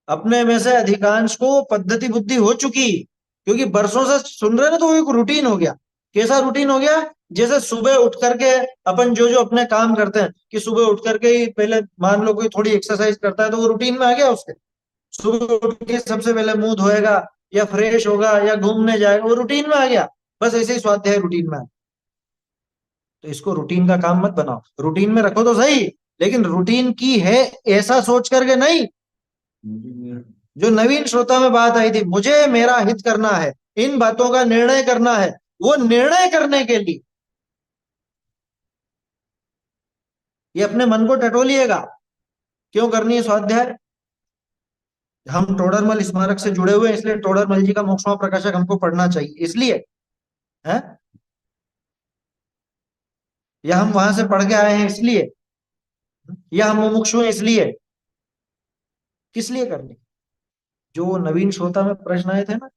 S1: अपने में से अधिकांश को पद्धति बुद्धि हो चुकी, क्योंकि बरसों से सुन रहे ना, तो वो एक रूटीन हो गया। कैसा रूटीन हो गया? जैसे सुबह उठ करके अपन जो जो अपने काम करते हैं, कि सुबह उठ करके ही पहले मान लो कोई थोड़ी एक्सरसाइज करता है तो वो रूटीन में आ गया उसके। सुबह उठ के सबसे पहले मुंह धोएगा या फ्रेश होगा या घूमने जाएगा, वो रूटीन में आ गया। बस ऐसे ही स्वाध्याय रूटीन में आ गया। तो इसको रूटीन का काम मत बनाओ, रूटीन में रखो तो सही, लेकिन रूटीन की है ऐसा सोच करके नहीं। जो नवीन श्रोता में बात आई थी, मुझे मेरा हित करना है, इन बातों का निर्णय करना है, वो निर्णय करने के लिए ये अपने मन को टटोलिएगा। क्यों करनी है स्वाध्याय? हम टोडरमल स्मारक से जुड़े हुए हैं इसलिए टोडरमल जी का मोक्षमा प्रकाशक हमको पढ़ना चाहिए इसलिए है, या हम वहां से पढ़ के आए हैं इसलिए, या हम मुमुक्षु हैं इसलिए? किस लिए करनी? जो नवीन श्रोता में प्रश्न आए थे ना,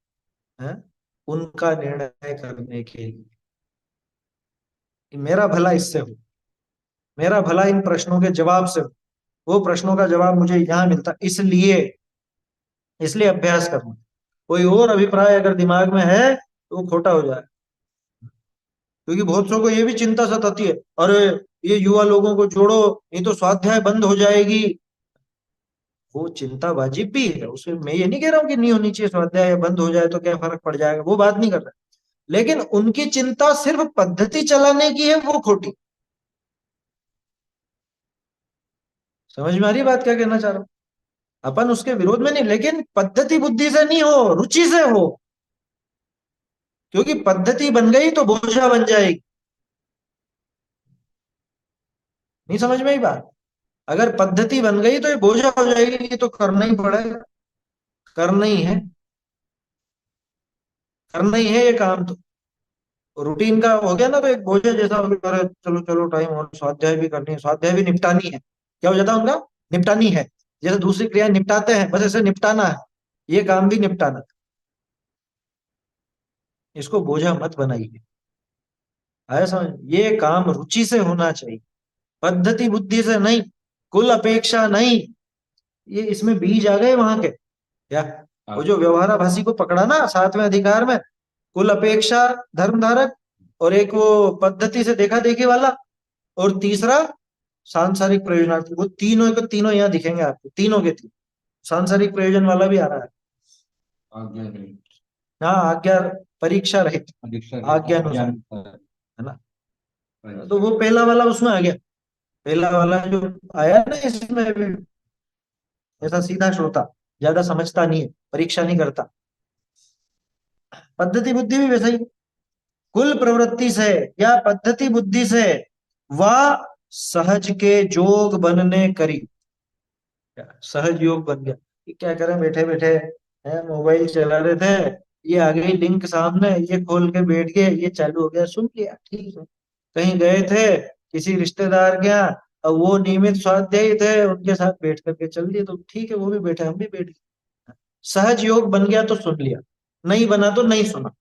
S1: है, उनका निर्णय करने के लिए कि मेरा भला इससे हो, मेरा भला इन प्रश्नों के जवाब से हो, वो प्रश्नों का जवाब मुझे यहाँ मिलता, इसलिए इसलिए अभ्यास करना। कोई और अभिप्राय अगर दिमाग में है तो वो खोटा हो जाए। क्योंकि बहुत सौ को ये भी चिंता सताती है, अरे ये युवा लोगों को जोड़ो, नहीं तो स्वाध्याय बंद हो जाएगी। वो चिंता वाजिब भी है, उसमें मैं ये नहीं कह रहा हूँ कि नहीं होनी चाहिए स्वाध्याय, बंद हो जाए तो क्या फर्क पड़ जाएगा, वो बात नहीं कर रहा। लेकिन उनकी चिंता सिर्फ पद्धति चलाने की है, वो खोटी। समझ में आ रही है बात क्या कहना चाह रहा हूँ? अपन उसके विरोध में नहीं, लेकिन पद्धति बुद्धि से नहीं हो, रुचि से हो। क्योंकि पद्धति बन गई तो बोझा बन जाएगी। नहीं समझ में आई बात? अगर पद्धति बन गई तो ये बोझा हो जाएगी, ये तो करना ही पड़ेगा, करना ही है, करना ही है ये काम तो। रूटीन का हो गया ना तो एक बोझे जैसा हो गया, अरे चलो चलो टाइम और स्वाध्याय भी करनी है, स्वाध्याय भी निपटानी है। क्या हो जाता है उनका? निपटानी है। जैसे दूसरी क्रिया निपटाते हैं, बस ऐसे निपटाना है, ये काम भी निपटाना है। इसको बोझा मत बनाइए। आया समझ? ये काम रुचि से होना चाहिए, पद्धति बुद्धि से नहीं, कुल अपेक्षा नहीं। ये इसमें बीज आ गए वहां के क्या? वो जो व्यवहाराभासी को पकड़ा ना 7वें अधिकार में, कुल अपेक्षा धर्म धारक, और एक वो पद्धति से देखा देखी वाला, और तीसरा सांसारिक प्रयोजनार्थी। वो तीनों के तीनों यहाँ दिखेंगे आपको, तीनों के तीन। सांसारिक प्रयोजन वाला भी आ रहा है।
S2: आज्ञा रहित,
S1: हाँ, आज्ञा परीक्षा रहित, आज्ञा अनुसार,
S2: अनुसार
S1: है ना। तो वो पहला वाला उसमें आ गया, पहला वाला जो आया ना इसमें भी, ऐसा सीधा श्रोता, ज्यादा समझता नहीं है, परीक्षा नहीं करता। पद्धति बुद्धि भी वैसा ही, कुल प्रवृत्ति से या पद्धति बुद्धि से वह सहज के जोग बनने करी। सहज योग बन गया कि क्या करें, बैठे बैठे है मोबाइल चला रहे थे, ये आ गई लिंक सामने, ये खोल के बैठ गए, ये चालू हो गया, सुन लिया, ठीक है। कहीं गए थे किसी रिश्तेदार के यहाँ, अब वो नियमित स्वाध्यायी थे, उनके साथ बैठ करके चल दिए, तो ठीक है, वो भी बैठे हम भी बैठ गए। सहज योग बन गया तो सुन लिया, नहीं बना तो नहीं सुना।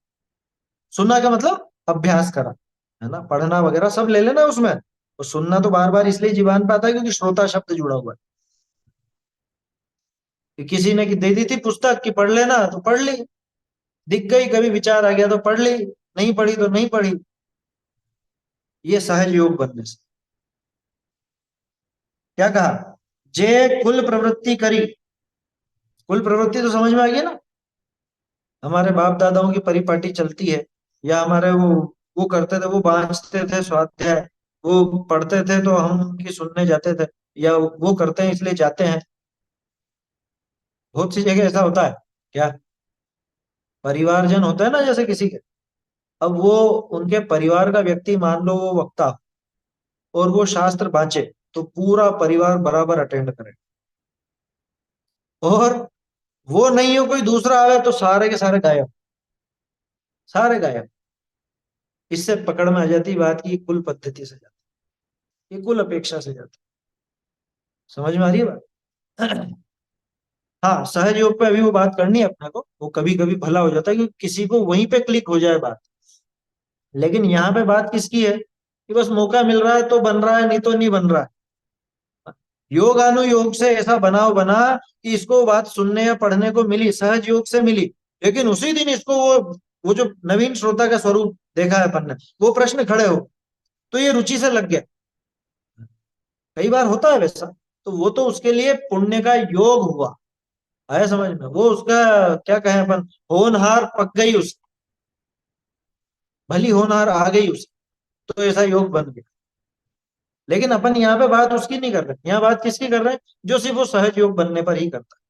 S1: सुनना का मतलब अभ्यास करा, है ना, पढ़ना वगैरह सब ले लेना उसमें। और सुनना तो बार बार इसलिए जीवान पे आता है क्योंकि श्रोता शब्द जुड़ा हुआ है। कि किसी ने दे दी थी पुस्तक कि पढ़ लेना तो पढ़ ली, दिख गई, कभी विचार आ गया तो पढ़ ली, नहीं पढ़ी तो नहीं पढ़ी। ये सहज योग बनने से। क्या कहा? जे कुल प्रवृत्ति करी। कुल प्रवृत्ति तो समझ में आ गई ना, हमारे बाप दादाओं की परिपाटी चलती है, या हमारे वो करते थे, वो बांचते थे स्वाध्याय, वो पढ़ते थे तो हम उनकी सुनने जाते थे, या वो करते हैं इसलिए जाते हैं। बहुत सी जगह ऐसा होता है। क्या? परिवारजन होता है ना जैसे किसी के, अब वो उनके परिवार का व्यक्ति, मान लो वो वक्ता हो, और वो शास्त्र बांचे, तो पूरा परिवार बराबर अटेंड करे। और वो नहीं हो, कोई दूसरा आवे, तो सारे के सारे गायब, सारे गायब। इससे पकड़ में आ जाती बात की कुल पद्धति से जाती, ये कुल अपेक्षा से जाती। समझ में आ रही है बात? हाँ, सहज योग पे अभी वो बात करनी है अपने को, वो कभी कभी भला हो जाता है कि किसी को वहीं पे क्लिक हो जाए बात। लेकिन यहाँ पे बात किसकी है कि बस मौका मिल रहा है तो बन रहा है, नहीं तो नहीं बन रहा है। योगानुयोग से ऐसा बनाव बना कि इसको बात सुनने या पढ़ने को मिली, सहज योग से मिली, लेकिन उसी दिन इसको वो जो नवीन श्रोता का स्वरूप देखा है अपन ने, वो प्रश्न खड़े हो, तो ये रुचि से लग गया। कई बार होता है वैसा, तो वो तो उसके लिए पुण्य का योग हुआ। आया समझ में? वो उसका क्या कहें अपन, होनहार पक गई उस, भली होनहार आ गई उस, तो ऐसा योग बन गया। लेकिन अपन यहाँ पे बात उसकी नहीं कर रहे, यहाँ बात किसकी कर रहे हैं, जो सिर्फ वो सहज योग बनने पर ही करता है।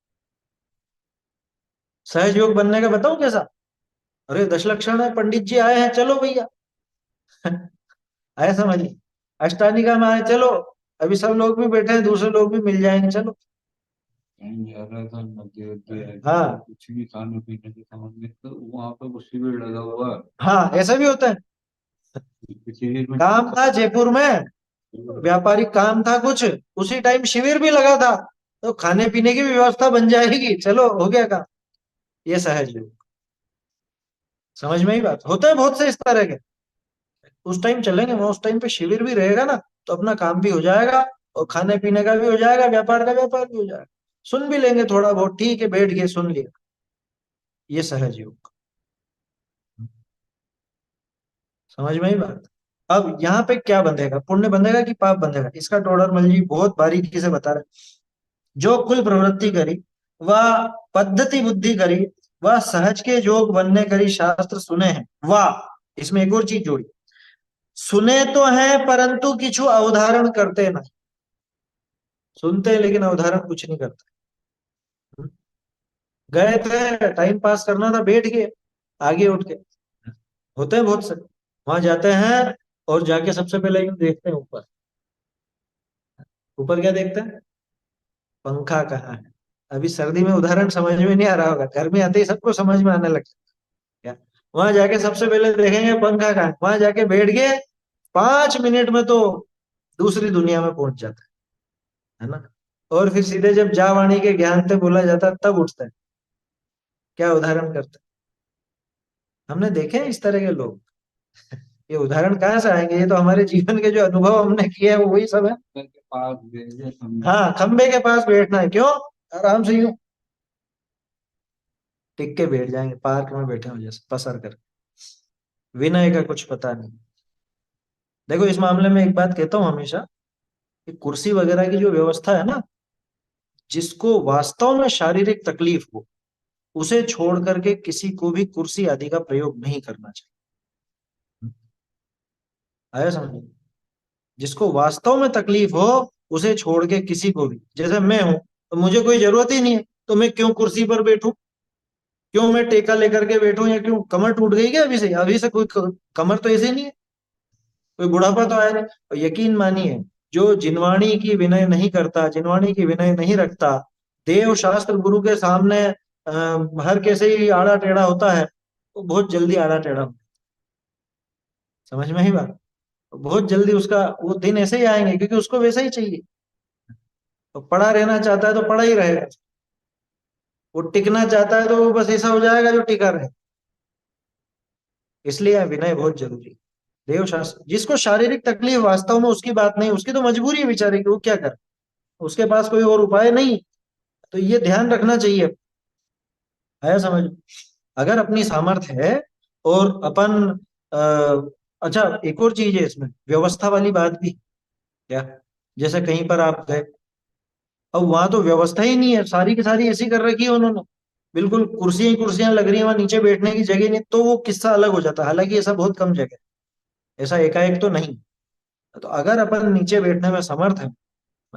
S1: सहज योग बनने का बताऊं कैसा? अरे 10 लक्षण है, पंडित जी आए हैं, चलो भैया। आया समझ में? अष्टानिका में आए, चलो। अभी सब लोग भी बैठे हैं, दूसरे लोग भी मिल जाएंगे, चलो।
S2: कहीं जा रहा था मध्य अध्याय,
S1: हाँ
S2: कुछ भी खाने पीने के सामान में, तो वहां पर वो शिविर लगा हुआ है।
S1: हाँ, ऐसा भी होता है।
S2: शिविर में
S1: काम था जयपुर में, व्यापारिक काम था कुछ, उसी टाइम शिविर भी लगा था, तो खाने पीने की भी व्यवस्था बन जाएगी, चलो हो गया काम। ये सहज योग। समझ में ही बात? होता है बहुत से इस तरह के। उस टाइम चलेंगे, वहां उस टाइम पे शिविर भी रहेगा ना, तो अपना काम भी हो जाएगा, और खाने पीने का भी हो जाएगा, व्यापार का व्यापार भी हो जाएगा। सुन भी लेंगे थोड़ा बहुत, ठीक है, बैठ गए सुन लिया। ये सहज योग। समझ में ही बात? अब यहाँ पे क्या बंधेगा, पुण्य बंधेगा कि पाप बंधेगा, इसका टोडरमल जी बहुत बारीकी से बता रहे। जो कुल प्रवृत्ति करी, वह पद्धति बुद्धि करी, वह सहज के जोग बनने करी, शास्त्र सुने हैं, वाह। इसमें एक और चीज जोड़ी, सुने तो है परंतु किछु अवधारण करते ना। सुनते हैं लेकिन अवधारण कुछ नहीं करते। गए थे टाइम पास करना था, बैठ गए, आगे उठ के। होते हैं बहुत से, वहां जाते हैं और जाके सबसे पहले यूं देखते हैं ऊपर। ऊपर क्या देखते हैं? पंखा कहाँ है। अभी सर्दी में उदाहरण समझ में नहीं आ रहा होगा, गर्मी आते ही सबको समझ में आने लगता है। क्या? वहां जाके सबसे पहले देखेंगे पंखा कहाँ है, वहां जाके बैठ गए, 5 मिनट में तो दूसरी दुनिया में पहुंच जाता है ना। और फिर सीधे जब जा वाणी के ज्ञान से बोला जाता है, तब उठते हैं। क्या उदाहरण करते हैं? हमने देखे हैं इस तरह के लोग। ये उदाहरण कहाँ से आएंगे, ये तो हमारे जीवन के जो अनुभव हमने किए हैं वो वही सब है।
S2: के पास भेजे हमने।
S1: हाँ, खंबे के पास बैठना है, क्यों? आराम से यूं टिक के बैठ जाएंगे, पार्क में बैठे हो जैसे पसर कर। विनय का कुछ पता नहीं। देखो, इस मामले में एक बात कहता हूँ हमेशा, कि कुर्सी वगैरह की जो व्यवस्था है ना, जिसको वास्तव में शारीरिक तकलीफ हो, उसे छोड़ करके किसी को भी कुर्सी आदि का प्रयोग नहीं करना चाहिए। आया समझ? जिसको वास्तव में तकलीफ हो, उसे छोड़ के किसी को भी, जैसे मैं हूं, तो मुझे कोई जरूरत ही नहीं है, तो मैं क्यों कुर्सी पर बैठूं? क्यों मैं टेका लेकर के बैठूं, या क्यों कमर टूट गई क्या अभी से कोई कमर तो ऐसे नहीं है, कोई बुढ़ापा तो आया नहीं। और यकीन मानिए, जो जिनवाणी की विनय नहीं करता, जिनवाणी की विनय नहीं रखता, देव शास्त्र गुरु के सामने हर कैसे ही आड़ा टेढ़ा होता है, वो बहुत जल्दी आड़ा टेढ़ा होता है। समझ में ही बात? बहुत जल्दी उसका वो दिन ऐसे ही आएंगे, क्योंकि उसको वैसा ही चाहिए। तो पड़ा रहना चाहता है तो पड़ा ही रहेगा, वो टिकना चाहता है तो वो बस ऐसा हो जाएगा जो टिका रहे। इसलिए विनय बहुत जरूरी है। देव शास्त्र, जिसको शारीरिक तकलीफ वास्तव में उसकी बात नहीं, उसकी तो मजबूरी है बेचारे की, वो क्या करे, उसके पास कोई और उपाय नहीं। तो ये ध्यान रखना चाहिए। आया समझ? अगर अपनी सामर्थ्य है और अपन अच्छा, एक और चीज है इसमें, व्यवस्था वाली बात भी क्या, जैसे कहीं पर आप गए, अब वहां तो व्यवस्था ही नहीं है, सारी की सारी ऐसी कर रखी है उन्होंने, बिल्कुल कुर्सियां ही कुर्सियां लग रही है, वहां नीचे बैठने की जगह नहीं, तो वो किस्सा अलग हो जाता है। हालांकि ऐसा बहुत कम जगह है, ऐसा एकाएक तो नहीं। तो अगर अपन नीचे बैठने में समर्थ है,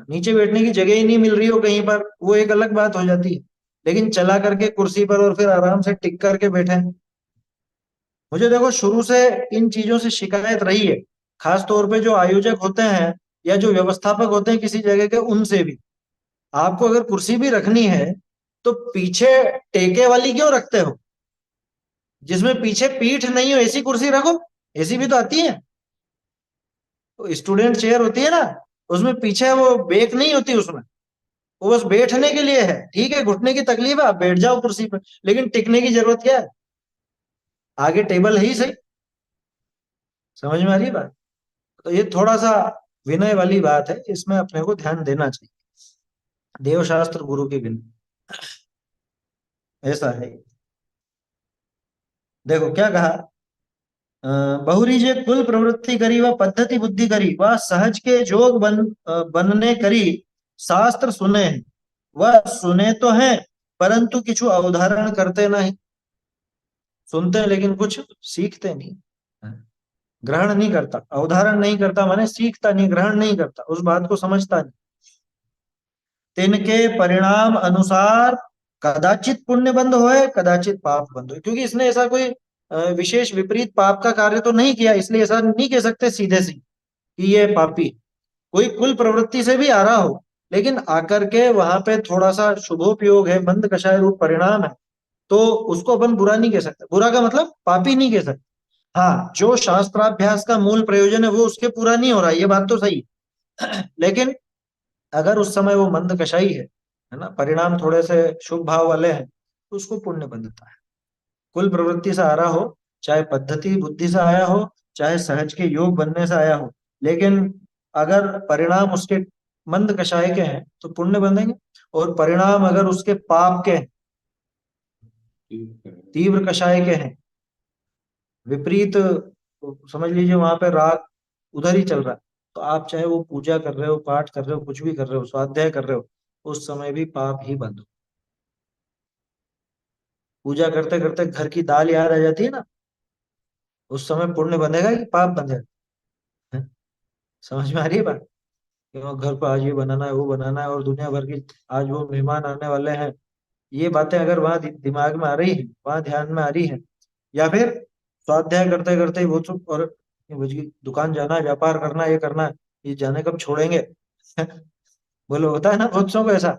S1: नीचे बैठने की जगह ही नहीं मिल रही हो कहीं पर, वो एक अलग बात हो जाती है। लेकिन चला करके कुर्सी पर और फिर आराम से टिक करके बैठे। मुझे देखो शुरू से इन चीजों से शिकायत रही है, खास तौर पे जो आयोजक होते हैं या जो व्यवस्थापक होते हैं किसी जगह के, उनसे भी। आपको अगर कुर्सी भी रखनी है तो पीछे टेके वाली क्यों रखते हो? जिसमें पीछे पीठ नहीं हो ऐसी कुर्सी रखो। ऐसी भी तो आती है, तो स्टूडेंट चेयर होती है ना, उसमें पीछे वो बेक नहीं होती उसमें, वो बस बैठने के लिए है। ठीक है, घुटने की तकलीफ है, आप बैठ जाओ कुर्सी पर, लेकिन टिकने की जरूरत क्या है? आगे टेबल है ही सही। समझ में आ रही है बात? तो ये थोड़ा सा विनय वाली बात है, इसमें अपने को ध्यान देना चाहिए, देवशास्त्र गुरु की विनय, ऐसा है। देखो क्या कहा, बहुरी जे कुल प्रवृत्ति करी व पद्धति बुद्धि करी व सहज के जोग बनने करी, शास्त्र सुने हैं। वह सुने तो हैं, परंतु किछु अवधारण करते नहीं। सुनते हैं लेकिन कुछ सीखते नहीं, ग्रहण नहीं करता, अवधारण नहीं करता, माने सीखता नहीं, ग्रहण नहीं करता, उस बात को समझता नहीं। तिनके परिणाम अनुसार कदाचित पुण्य बंद होए, कदाचित पाप बंद होए। क्योंकि इसने ऐसा कोई विशेष विपरीत पाप का कार्य तो नहीं किया, इसलिए ऐसा नहीं कह सकते सीधे सी कि ये पापी। कोई कुल प्रवृत्ति से भी आ रहा हो, लेकिन आकर के वहां पे थोड़ा सा शुभोपयोग है, मंद कषाय रूप परिणाम है, तो उसको अपन बुरा नहीं कह सकते। बुरा का मतलब पापी नहीं कह सकते। हाँ, जो शास्त्राभ्यास का मूल प्रयोजन है वो उसके पूरा नहीं हो रहा, ये बात तो सही। लेकिन अगर उस समय वो मंद कषाई है ना, परिणाम थोड़े से शुभ भाव वाले हैं, तो उसको पुण्य बंधता है। कुल प्रवृत्ति से आ रहा हो, चाहे पद्धति बुद्धि से आया हो, चाहे सहज के योग बनने से आया हो, लेकिन अगर परिणाम उसके मंद कषाय के हैं तो पुण्य बंधेंगे। और परिणाम अगर उसके पाप के हैं, तीव्र कषाय के हैं, विपरीत, समझ लीजिए वहां पे राग उधर ही चल रहा है, तो आप चाहे वो पूजा कर रहे हो, पाठ कर रहे हो, कुछ भी कर रहे हो, स्वाध्याय कर रहे हो, उस समय भी पाप ही बंद हो। पूजा करते करते घर की दाल याद आ जाती है ना, उस समय पुण्य बंधेगा कि पाप बंधेगा? हैं? समझ में आ रही है बात? कि वो घर पर आज ये बनाना है, वो बनाना है, और दुनिया भर की, आज वो मेहमान आने वाले हैं, ये बातें अगर वहां दिमाग में आ रही है, वहां ध्यान में आ रही है, या फिर स्वाध्याय करते करते ही वो चुप, और ये मुझे दुकान जाना है, व्यापार करना है, ये करना है, ये जाने कब छोड़ेंगे? बोलो, होता है ना बहुत सौ को ऐसा।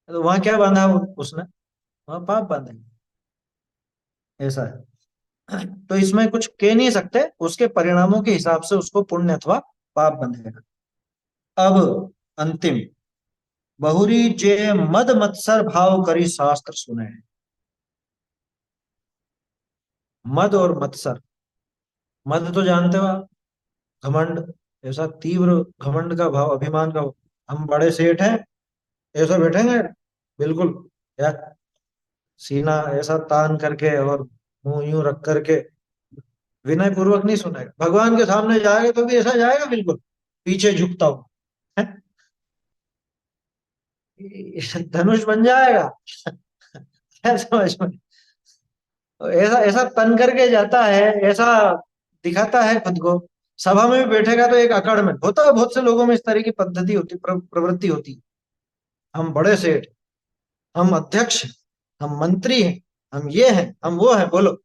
S1: तो वहां क्या बांधा उसने? वहां पाप बांधे, ऐसा है। तो इसमें कुछ कह नहीं सकते, उसके परिणामों के हिसाब से उसको पुण्य अथवा पाप बंधेगा। अब अंतिम, बहुरी जे मद मत्सर भाव करी शास्त्र सुने। मद और मत्सर, मद तो जानते हो आप, घमंड, ऐसा तीव्र घमंड का भाव, अभिमान का भाव। हम बड़े सेठ हैं, ऐसा बैठेंगे बिल्कुल, या सीना ऐसा तान करके और मुंह यूं रख करके, विनय पूर्वक नहीं सुनेगा। भगवान के सामने जाएगा तो भी ऐसा जाएगा बिल्कुल, पीछे झुकता हूं, धनुष बन जाएगा। क्या समझ में? ऐसा ऐसा तन करके जाता है, ऐसा दिखाता है खुद को। सभा में भी बैठेगा तो एक अकड़ में होता है, बहुत से लोगों में इस तरह की पद्धति होती, प्रवृत्ति होती। हम बड़े सेठ, हम अध्यक्ष हैं, हम मंत्री हैं, हम ये हैं, हम वो हैं, बोलो।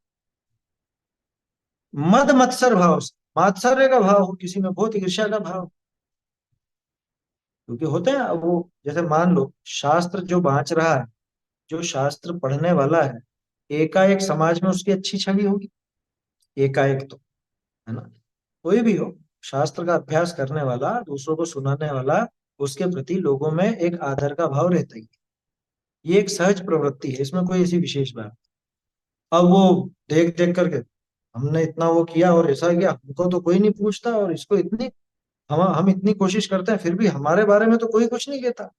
S1: मद मत्सर भाव से, मात्सर्य का भाव हो किसी में, बहुत ईर्ष्या का भाव, क्योंकि होते हैं। अब वो जैसे मान लो शास्त्र जो बांच रहा है, जो शास्त्र पढ़ने वाला है, एकाएक समाज में उसकी अच्छी छवि होगी, एकाएक तो, है ना? कोई भी हो, शास्त्र का अभ्यास करने वाला, दूसरों को सुनाने वाला, उसके प्रति लोगों में एक आदर का भाव रहता ही है। ये एक सहज प्रवृत्ति है, इसमें कोई ऐसी विशेष बात। अब वो देख देख करके, हमने इतना वो किया और ऐसा किया, हमको तो कोई नहीं पूछता, और इसको इतनी, हम इतनी कोशिश करते हैं फिर भी हमारे बारे में तो कोई कुछ नहीं कहता,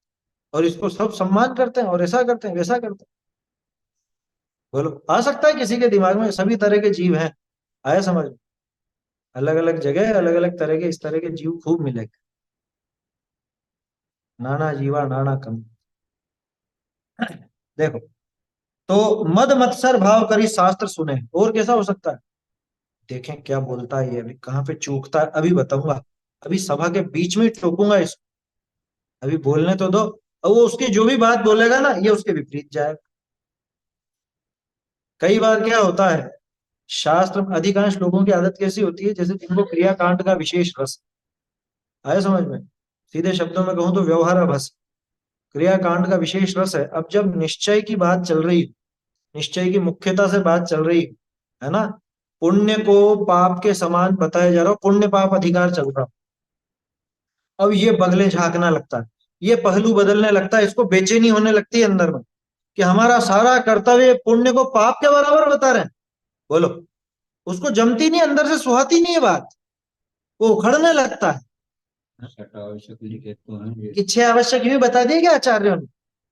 S1: और इसको सब सम्मान करते हैं और ऐसा करते हैं वैसा करते हैं। बोलो, आ सकता है किसी के दिमाग में? सभी तरह के जीव हैं, आया समझ में? अलग अलग जगह अलग अलग तरह के इस तरह के जीव खूब मिलेंगे। नाना जीवा नाना कम। देखो, तो मद मत्सर भाव करी शास्त्र सुने, और कैसा हो सकता है? देखें क्या बोलता है ये, अभी कहाँ पे चूकता है अभी बताऊंगा। अभी सभा के बीच में ही टोकूंगा इसको, अभी बोलने तो दो। और वो उसकी जो भी बात बोलेगा ना, ये उसके विपरीत जाएगा। कई बार क्या होता है, शास्त्र में अधिकांश लोगों की आदत कैसी होती है, जैसे जिनको क्रियाकांड का विशेष रस, आया समझ में? सीधे शब्दों में कहूं तो व्यवहार अभस, क्रियाकांड का विशेष रस है। अब जब निश्चय की बात चल रही, निश्चय की मुख्यता से बात चल रही है ना, पुण्य को पाप के समान बताया जा रहा हो, पुण्य पाप अधिकार चल रहा हो, अब ये बगले झांकना लगता है, ये पहलू बदलने लगता है, इसको बेचैनी होने लगती है अंदर में, कि हमारा सारा कर्तव्य पुण्य को पाप के बराबर बता रहे हैं। बोलो, उसको जमती नहीं, अंदर से सुहाती नहीं है बात, वो उखड़ने लगता है।
S2: छठा आवश्यक लिखे तो हैं ये।
S1: कि छह आवश्यक भी बता दिए क्या आचार्यों ने?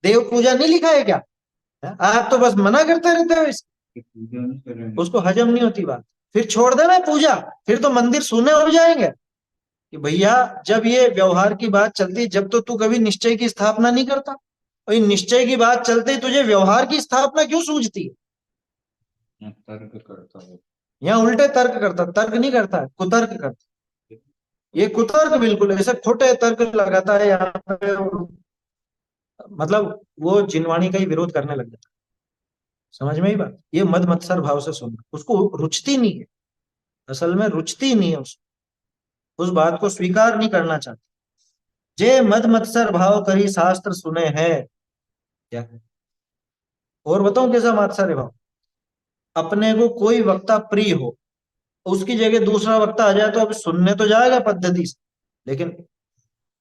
S1: देव पूजा नहीं लिखा है क्या? आप तो बस मना करते रहते हो
S2: कि पूजा नहीं करेंगे।
S1: उसको हजम नहीं होती बात। फिर छोड़ देना पूजा, फिर तो मंदिर सूने हो जाएंगे। कि भैया, जब ये व्यवहार की बात चलती, जब तो तू कभी निश्चय की स्थापना नहीं करता, और निश्चय की बात चलते तुझे व्यवहार की स्थापना क्यों सूझती है?
S2: मैं तर्क करता हूँ।
S1: यहाँ उल्टे तर्क करता, तर्क नहीं करता है, कुतर्क करता। ये कुतर्क बिल्कुल ऐसे खोटे तर्क लगाता है यहाँ पे, मतलब वो जिनवाणी का ही विरोध करने लग जाता है। समझ में ही बात? ये मद मत्सर भाव से सुनना, उसको रुचती नहीं है, असल में रुचती नहीं है, उस बात को स्वीकार नहीं करना चाहते। जे मद मत्सर भाव करी शास्त्र सुने हैं, क्या? और बताऊं कैसा मात्सर्य भाव? अपने को कोई वक्ता प्रिय हो, उसकी जगह दूसरा वक्ता आ जाए तो अब सुनने तो जाएगा पद्धति से, लेकिन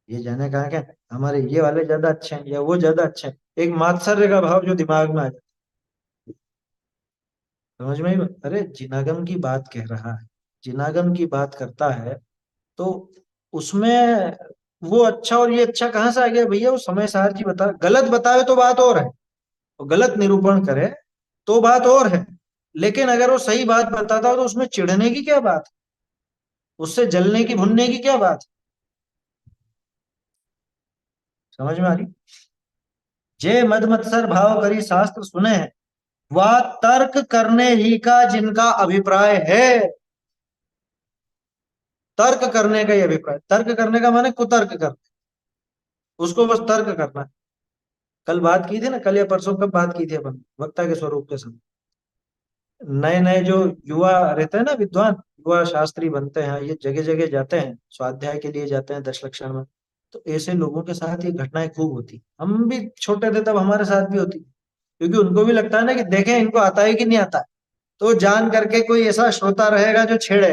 S1: ये जाने कहा क्या, हमारे ये वाले ज्यादा अच्छे हैं या वो ज्यादा अच्छे हैं, एक मात्सर्य का भाव जो दिमाग में आ जाए। समझ में ही अरे जिनागम की बात कह रहा है, जिनागम की बात करता है, तो उसमें वो अच्छा और ये अच्छा कहाँ से आ गया भैया? वो समय सार की बता, गलत बतावे तो बात और है, वो गलत निरूपण करे तो बात और है, लेकिन अगर वो सही बात बताता हो तो उसमें चिढ़ने की क्या बात, उससे जलने की भुनने की क्या बात? समझ में आ रही? जे मद मत्सर भाव करी शास्त्र सुने हैं, वह तर्क करने ही का जिनका अभिप्राय है। तर्क करने का ही अभिप्राय, तर्क करने का माने कुतर्क कर, उसको बस तर्क करना है। कल बात की थी ना, कल या परसों कब बात की थी अपन वक्ता के स्वरूप के समय? नए नए जो युवा रहते हैं ना, विद्वान युवा शास्त्री बनते हैं, ये जगह जगह जाते हैं, स्वाध्याय के लिए जाते हैं दशलक्षण में, तो ऐसे लोगों के साथ ये घटनाएं खूब होती। हम भी छोटे थे तब हमारे साथ भी होती, क्योंकि उनको भी लगता है ना कि देखें इनको आता है कि नहीं आता है, तो जान करके कोई ऐसा श्रोता रहेगा जो छेड़े,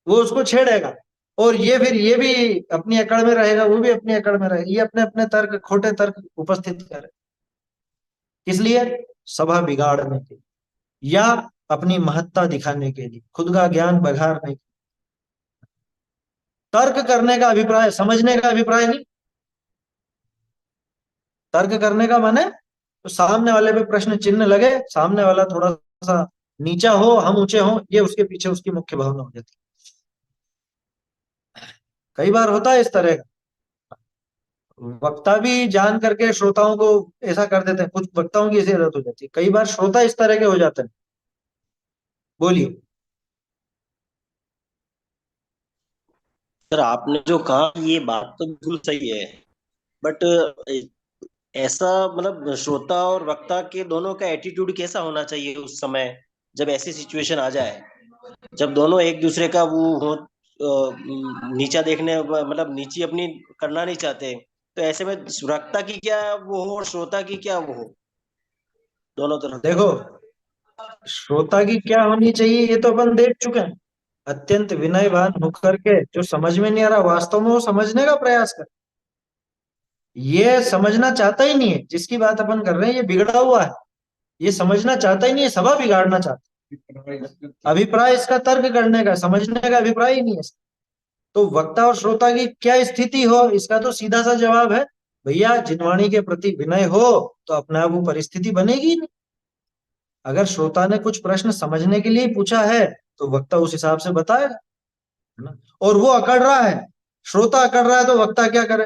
S1: वो उसको छेड़ेगा, और ये फिर ये भी अपनी अकड़ में रहेगा, वो भी अपनी अकड़ में रहेगा, ये अपने अपने तर्क, खोटे तर्क उपस्थित करे। किस लिए? सभा बिगाड़ने के लिए, या अपनी महत्ता दिखाने के लिए, खुद का ज्ञान बघाड़ने के। तर्क करने का अभिप्राय, समझने का अभिप्राय नहीं। तर्क करने का माने तो सामने वाले पे प्रश्न चिन्ह लगे, सामने वाला थोड़ा सा नीचा हो, हम ऊंचे हो, ये उसके पीछे उसकी मुख्य भावना हो जाती है। कई बार होता है इस तरह का, वक्ता भी जान करके श्रोताओं को ऐसा कर देते हैं, कुछ वक्ताओं की ऐसी आदत हो जाती है, कई बार श्रोता इस तरह के हो जाते हैं। बोलिए।
S3: सर आपने जो कहा ये बात तो बिल्कुल सही है, बट ऐसा मतलब श्रोता और वक्ता के दोनों का एटीट्यूड कैसा होना चाहिए उस समय जब ऐसी सिचुएशन आ जाए, जब दोनों एक दूसरे का वो हो नीचा देखने मतलब नीची अपनी करना नहीं चाहते, तो ऐसे में वक्ता की क्या वो हो और श्रोता की क्या वो हो, दोनों तरफ का।
S1: देखो, श्रोता की क्या होनी चाहिए ये तो अपन देख चुके हैं, अत्यंत विनयवान होकर के, जो समझ में नहीं आ रहा वास्तव में वो समझने का प्रयास कर, ये समझना चाहता ही नहीं है, जिसकी बात अपन कर रहे हैं ये बिगड़ा हुआ है, ये समझना चाहता ही नहीं है, सभा बिगाड़ना चाहता है। अभिप्राय इसका तर्क करने का, समझने का अभिप्राय ही नहीं है इसका। तो वक्ता और श्रोता की क्या स्थिति हो, इसका तो सीधा सा जवाब है, भैया जिनवाणी के प्रति विनय हो तो अपने आप वो परिस्थिति बनेगी ही नहीं। अगर श्रोता ने कुछ प्रश्न समझने के लिए पूछा है तो वक्ता उस हिसाब से बताएगा, है ना। और वो अकड़ रहा है, श्रोता अकड़ रहा है, तो वक्ता क्या करे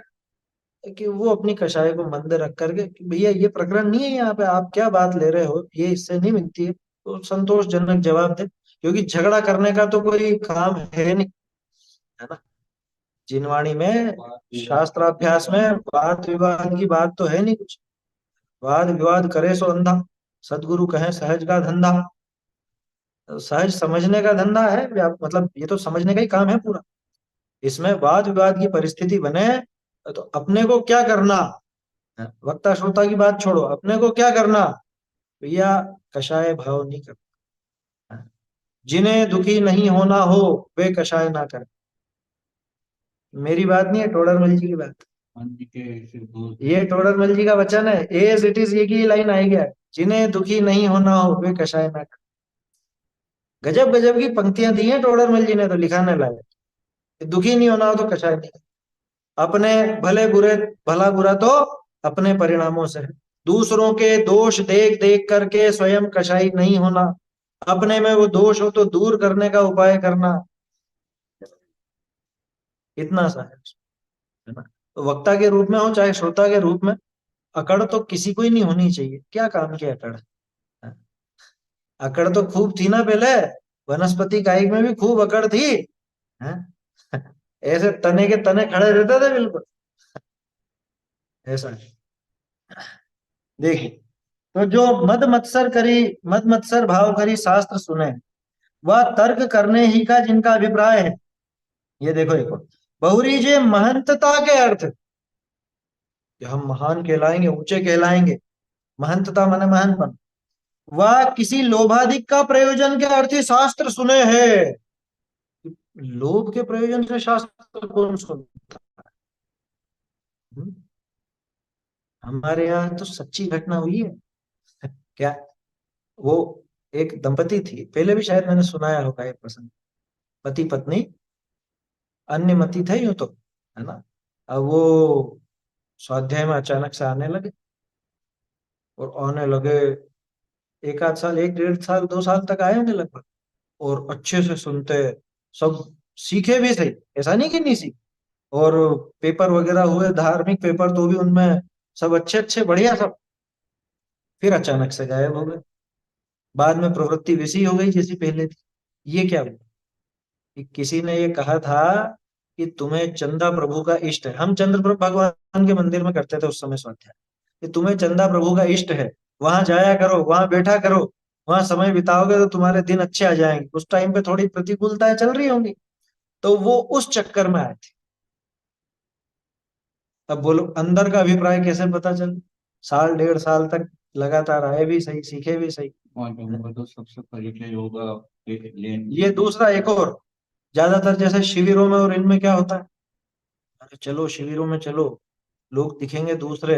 S1: कि वो अपनी कषाय को मंद रख करके कि भैया ये प्रकरण नहीं है, यहाँ पे आप क्या बात ले रहे हो, ये इससे नहीं मिलती है, तो संतोषजनक जवाब दे। क्योंकि झगड़ा करने का तो कोई काम है नहीं, है ना। जिनवाणी में, शास्त्राभ्यास में वाद विवाद की बात तो है नहीं कुछ। वाद विवाद करे सो अंधा, सदगुरु कहे सहज का धंधा। तो सहज समझने का धंधा है, मतलब ये तो समझने का ही काम है पूरा। इसमें वाद विवाद की परिस्थिति बने तो अपने को क्या करना है, वक्ता श्रोता की बात छोड़ो, अपने को क्या करना भैया, कषाय भाव नहीं करना। जिन्हें दुखी नहीं होना हो वे कषाय ना करें। मेरी बात नहीं है, टोडरमल जी की बात।
S2: गांधी के ऐसे दोस्त
S1: ये टोडरमल जी का वचन है, एज इट इज, ये की लाइन आएगी। जिन्हें दुखी नहीं होना हो वे कषाय ना करें। गजब गजब की पंक्तियां दी हैं टोडरमल जी ने तो, लिखाने लायक। दुखी नहीं होना हो तो कषाय नहीं। अपने भले बुरे, भला बुरा तो अपने परिणामों से है। दूसरों के दोष देख देख करके स्वयं कषाई नहीं होना, अपने में वो दोष हो तो दूर करने का उपाय करना। इतना सा है ना। तो वक्ता के रूप में हो चाहे श्रोता के रूप में, अकड़ तो किसी को ही नहीं होनी चाहिए। क्या काम की अकड़ है? अकड़ तो खूब थी ना पहले, वनस्पति कायिक में भी खूब अकड़ थी, है? ऐसे तने के तने खड़े रहते थे बिल्कुल, ऐसा है। देखिए, तो जो मद मत्सर भाव करी शास्त्र सुने, वह तर्क करने ही का जिनका अभिप्राय है। ये देखो देखो, बहुरी जे महंतता के अर्थ, कि हम महान कहलाएंगे, ऊंचे कहलाएंगे। महंतता माने महानपन। वह किसी लोभाधिक का प्रयोजन के अर्थ ही शास्त्र सुने हैं। लोभ के प्रयोजन से शास्त्र कौन सुनता है? हमारे यहाँ तो सच्ची घटना हुई है। क्या, वो एक दंपति थी, पहले भी शायद मैंने सुनाया होगा ये प्रसंग। पति पत्नी अन्य मति थे यूं तो, है ना। अब वो स्वाध्याय में अचानक से आने लगे, और आने लगे, एक आध साल, एक डेढ़ साल, 2 साल तक आए होंगे लगभग। और अच्छे से सुनते, सब सीखे भी सही, ऐसा नहीं कि नहीं सीखे। और पेपर वगैरह हुए, धार्मिक पेपर, तो भी उनमें सब अच्छे अच्छे बढ़िया सब। फिर अचानक से गायब हो गए। बाद में प्रवृत्ति वैसी हो गई जैसी पहले थी। ये क्या हुआ कि किसी ने ये कहा था कि तुम्हें चंदा प्रभु का इष्ट है। हम चंद्र प्रभु भगवान के मंदिर में करते थे उस समय स्वाध्याय, कि तुम्हें चंदा प्रभु का इष्ट है, वहां जाया करो, वहां बैठा करो, वहां समय बिताओगे तो तुम्हारे दिन अच्छे आ जाएंगे। उस टाइम पे थोड़ी प्रतिकूलताएं चल रही होंगी, तो वो उस चक्कर में आए थे। अब बोलो अंदर का अभिप्राय कैसे पता चले? साल डेढ़ साल तक लगातार आए भी सही, सीखे भी सही।
S2: वहाँ जाऊंगा तो सबसे परिचय होगा, एक लेन
S1: ये दूसरा एक और, ज्यादातर जैसे शिविरों में और इनमें क्या होता है, अरे चलो शिविरों में चलो, लोग दिखेंगे दूसरे,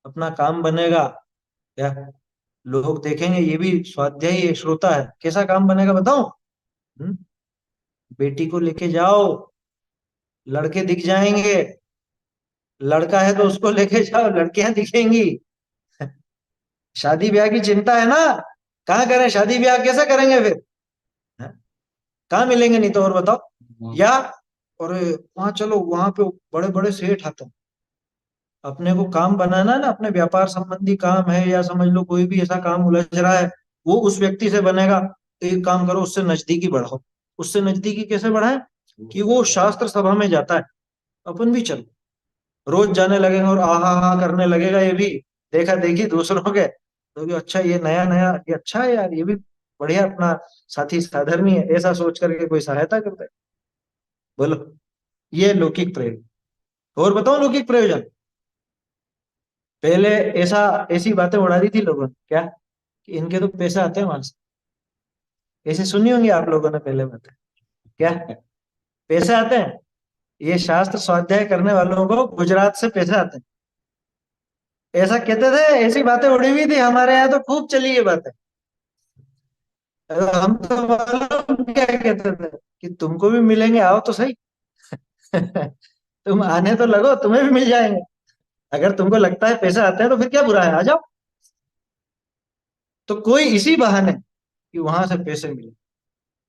S1: अपना काम बनेगा। क्या, लोग देखेंगे ये भी स्वाध्यायी है, श्रोता है, कैसा काम बनेगा बताओ। हम्म? बेटी को लेके जाओ, लड़के दिख जाएंगे। लड़का है तो उसको लेके जाओ, लड़कियां दिखेंगी। शादी ब्याह की चिंता है ना, कहाँ करें शादी ब्याह, कैसे करेंगे फिर? हैं? कहाँ मिलेंगे नहीं तो, और बताओ। या, और वहां चलो, वहां पे बड़े बड़े सेठ आते हैं। अपने को काम बनाना है ना, अपने व्यापार संबंधी काम है, या समझ लो कोई भी ऐसा काम उलझ रहा है, वो उस व्यक्ति से बनेगा। एक काम करो, उससे नजदीकी बढ़ाओ। उससे नजदीकी कैसे बढ़ाए? कि वो शास्त्र सभा में जाता है, अपन भी चलो, रोज जाने लगेंगे, और आहा हा करने लगेगा ये भी, देखा देखी दूसरों के, तो भी अच्छा, ये नया नया, ये अच्छा है यार, ये भी बढ़िया, अपना साथी साधर्मी है, ऐसा सोच करके कोई सहायता करता है। बोलो, ये लौकिक प्रयोजन। और बताओ लौकिक प्रयोजन। पहले ऐसा, ऐसी बातें उड़ा दी थी लोगों ने, क्या कि इनके तो पैसे आते हैं वहां से। ऐसे सुनी होंगी आप लोगों ने पहले बातें, क्या पैसे आते हैं, ये शास्त्र स्वाध्याय करने वालों को गुजरात से पैसे आते हैं, ऐसा कहते थे। ऐसी बातें उड़ी हुई थी हमारे यहाँ, तो खूब चली ये बातें। हम तो मालूम क्या कहते थे कि तुमको भी मिलेंगे, आओ तो सही। तुम आने तो लगो, तुम्हें भी मिल जाएंगे। अगर तुमको लगता है पैसे आते हैं तो फिर क्या बुरा है, आ जाओ। तो कोई इसी बहाने कि वहां से पैसे मिले,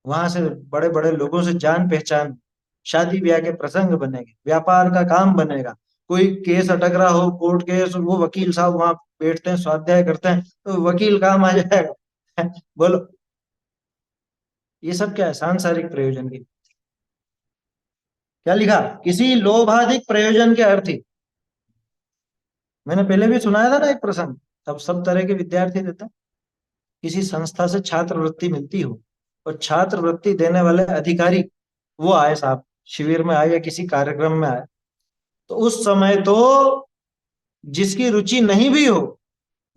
S1: वहां से बड़े बड़े लोगों से जान पहचान, शादी ब्याह के प्रसंग बनेंगे, व्यापार का काम बनेगा, कोई केस अटक रहा हो, कोर्ट केस, वो वकील साहब वहां बैठते हैं, स्वाध्याय करते हैं, तो वकील काम आ जाएगा। बोलो, ये सब क्या है? सांसारिक प्रयोजन की। क्या लिखा? किसी लोभाधिक प्रयोजन के अर्थी। मैंने पहले भी सुनाया था ना एक प्रसंग, तब सब तरह के विद्यार्थी रहते हैं। किसी संस्था से छात्रवृत्ति मिलती हो और छात्रवृत्ति देने वाले अधिकारी वो आए, साहब शिविर में आए या किसी कार्यक्रम में आए, तो उस समय तो जिसकी रुचि नहीं भी हो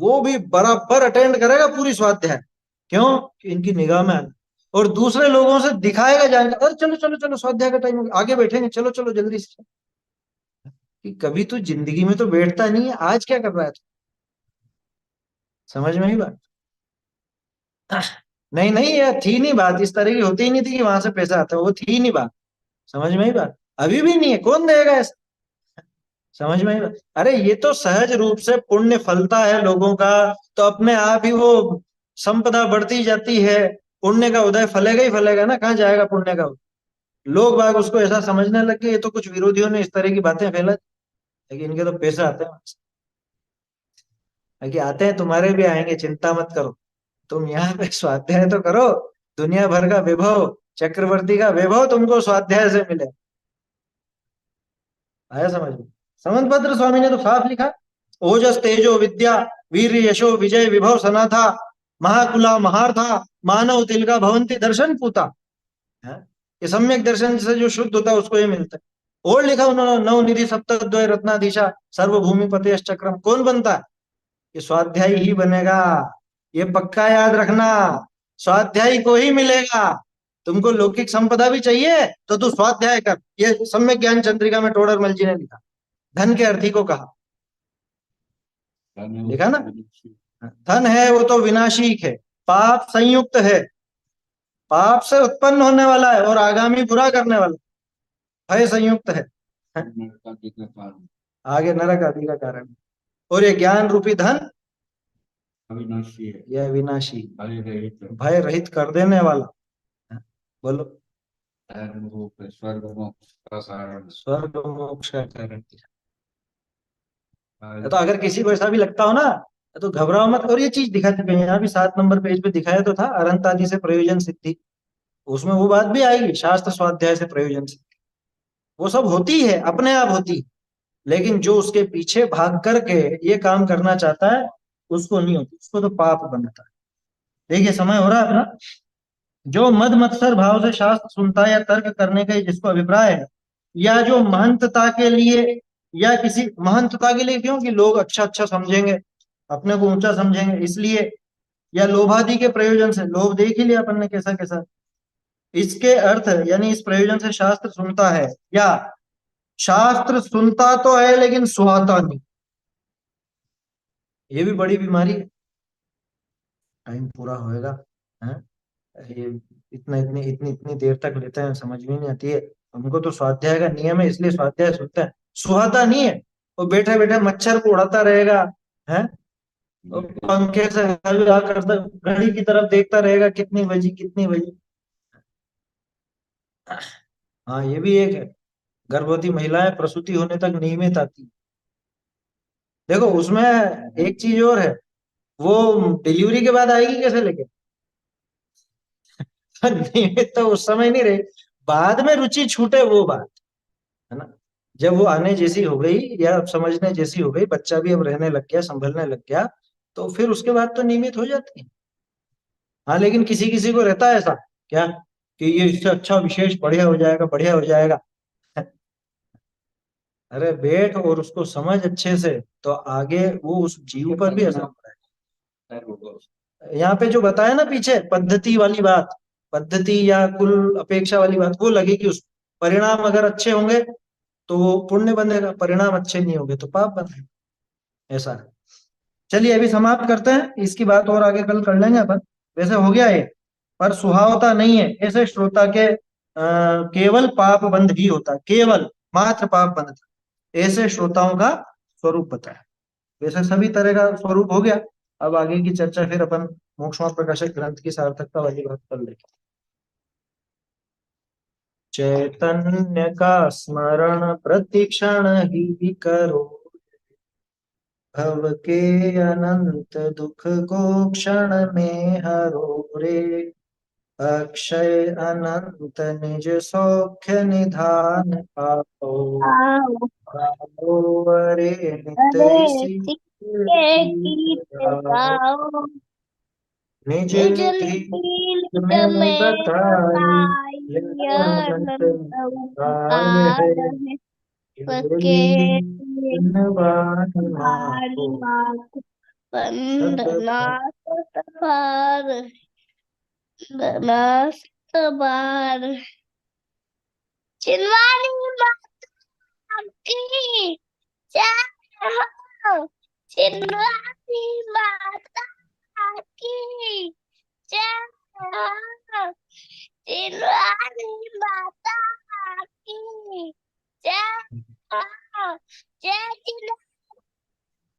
S1: वो भी बराबर अटेंड करेगा पूरी स्वाध्याय। क्यों? कि इनकी निगाह में आना। और दूसरे लोगों से दिखाएगा, जाएगा, अरे चलो चलो चलो स्वाध्याय का टाइम हो गया, आगे बैठेंगे, चलो चलो जल्दी से। कि कभी तो जिंदगी में तो बैठता नहीं है, आज क्या कर रहा है तू? समझ में ही बात? नहीं नहीं, ये थी नहीं बात, इस तरह की होती ही नहीं थी कि वहां से पैसा आता है, वो थी नहीं बात। समझ में ही बात? अभी भी नहीं है, कौन देगा ऐसा? समझ में ही बात? अरे ये तो सहज रूप से पुण्य फलता है लोगों का, तो अपने आप ही वो संपदा बढ़ती जाती है। पुण्य का उदय फलेगा ही फलेगा ना, कहाँ जाएगा पुण्य का उदय? लोग बाग उसको ऐसा समझने लग गए, ये तो कुछ विरोधियों ने इस तरह की बातें फैला दी, लेकिन इनके तो पैसे आते हैं वहां से। कि आते हैं, तुम्हारे भी आएंगे, चिंता मत करो, तुम यहाँ पे स्वाध्याय तो करो, दुनिया भर का विभव, चक्रवर्ती का वैभव तुमको स्वाध्याय से मिले। आया समझ में? समंतभद्र स्वामी ने तो साफ लिखा, ओजस तेजो विद्या वीर यशो विजय विभव सनाथा महाकुला महार्था मानव तिलका भवंती दर्शन पूता। है? ये सम्यक दर्शन से जो शुद्ध होता है उसको ये मिलता है। और लिखा उन्होंने, नव निधि सप्तद्वय रत्नाधीशा सर्वभूमि पते चक्रम। कौन बनता है? ये स्वाध्यायी ही बनेगा, ये पक्का याद रखना। स्वाध्यायी को ही मिलेगा। तुमको लौकिक संपदा भी चाहिए तो तू स्वाध्याय कर। ये सम्यक ज्ञान चंद्रिका में टोडरमल जी ने लिखा, धन के अर्थी को कहा। लिखा ना, धन है वो तो विनाशी है, पाप संयुक्त है, पाप से उत्पन्न होने वाला है और आगामी बुरा करने वाला, भय संयुक्त है, आगे नरक आदि का कारण। और ये ज्ञान रूपी धन
S2: अविनाशी है,
S1: यह विनाशी,
S2: भय
S1: भय रहित कर देने वाला। बोलो,
S2: स्वर्ग मोक्ष का कारण।
S1: स्वर्ग मोक्ष का कारण। तो अगर किसी को ऐसा भी लगता हो ना, तो घबराओ मत। और ये चीज दिखा चुके हैं, यहाँ भी 7 नंबर पेज पे दिखाया तो था, अरंत आदि से प्रयोजन सिद्धि। उसमें वो बात भी आएगी, शास्त्र स्वाध्याय से प्रयोजन सिद्धि वो सब होती है, अपने आप होती है। लेकिन जो उसके पीछे भाग करके ये काम करना चाहता है उसको नहीं होती, उसको तो पाप बनता है। देखिए समय हो रहा है अपना। जो मद मत्सर भाव से शास्त्र सुनता है या तर्क करने का जिसको अभिप्राय है, या जो महंतता के लिए, या किसी महंतता के लिए, क्योंकि लोग अच्छा अच्छा समझेंगे, अपने को ऊंचा समझेंगे इसलिए, या लोभादि के प्रयोजन से, लोभ देख ही लिया अपन ने कैसा कैसा, इसके अर्थ यानी इस प्रयोजन से शास्त्र सुनता है, या शास्त्र सुनता तो है लेकिन सुहाता नहीं। ये भी बड़ी बीमारी है। टाइम पूरा होएगा है? ये इतना इतनी इतनी इतनी देर तक लेते हैं, समझ में नहीं आती है। हमको तो स्वाध्याय का नियम है इसलिए स्वाध्याय सुनते हैं, सुहाता नहीं है। वो बैठे बैठे मच्छर को उड़ाता रहेगा है, और पंखे से हवा करता, घड़ी की तरफ देखता रहेगा कितनी बजी कितनी बजी। हाँ ये भी एक है, गर्भवती महिलाएं प्रसूति होने तक नियमित आती है। देखो उसमें एक चीज और है, वो डिलीवरी के बाद आएगी कैसे लेके? नियमित तो उस समय नहीं रहे, बाद में रुचि छूटे वो बात है ना। जब वो आने जैसी हो गई या समझने जैसी हो गई, बच्चा भी अब रहने लग गया, संभलने लग गया, तो फिर उसके बाद तो नियमित हो जाती है। हाँ लेकिन किसी किसी को रहता है ऐसा, क्या कि ये इससे अच्छा विशेष बढ़िया हो जाएगा, बढ़िया हो जाएगा। अरे बैठ और उसको समझ अच्छे से, तो आगे वो उस जीव पर भी असर पड़ेगा। यहाँ पे जो बताया ना पीछे पद्धति वाली बात, पद्धति या कुल अपेक्षा वाली बात, वो लगेगी उस परिणाम अगर अच्छे होंगे तो वो पुण्य बनेगा, परिणाम अच्छे नहीं होंगे तो पाप बनेगा, ऐसा है। चलिए अभी समाप्त करते हैं, इसकी बात और आगे कल कर लेंगे अपन। वैसे हो गया ये, पर सुहावता नहीं है ऐसे श्रोता के, केवल पाप बंध ही होता है, केवल मात्र पाप बंध, ऐसे श्रोताओं का स्वरूप बताया। वैसे सभी तरह का स्वरूप हो गया। अब आगे की चर्चा फिर अपन मोक्षमार्ग प्रकाशक ग्रंथ की सार्थकता वाली बात कर ले। चैतन्य का स्मरण प्रतिक्षण ही करो, भव के अनंत दुख को क्षण में हरो रे। अक्षय अनंत निज सौख्य निधान पाओ,
S4: आओ
S1: पाओ अरे नित
S4: अरे
S1: इसी
S4: सिक्के गीत गाओ,
S1: निज
S4: निज
S1: निधि
S4: लील
S1: में
S4: में
S1: बताई,
S4: बताई
S1: यह अनंत
S4: अनंत
S1: काल है,
S4: उपकार है, सके
S1: केवली धन्यवाद
S4: तुम्हारी
S1: माको।
S4: मात
S1: सब
S4: वंदना सतबार, वंदना सतबार। चिन्वानी माता की जय हो, चिन्वानी माता की जय हो, चिन्वानी माता की जय हो, जय चिन्वानी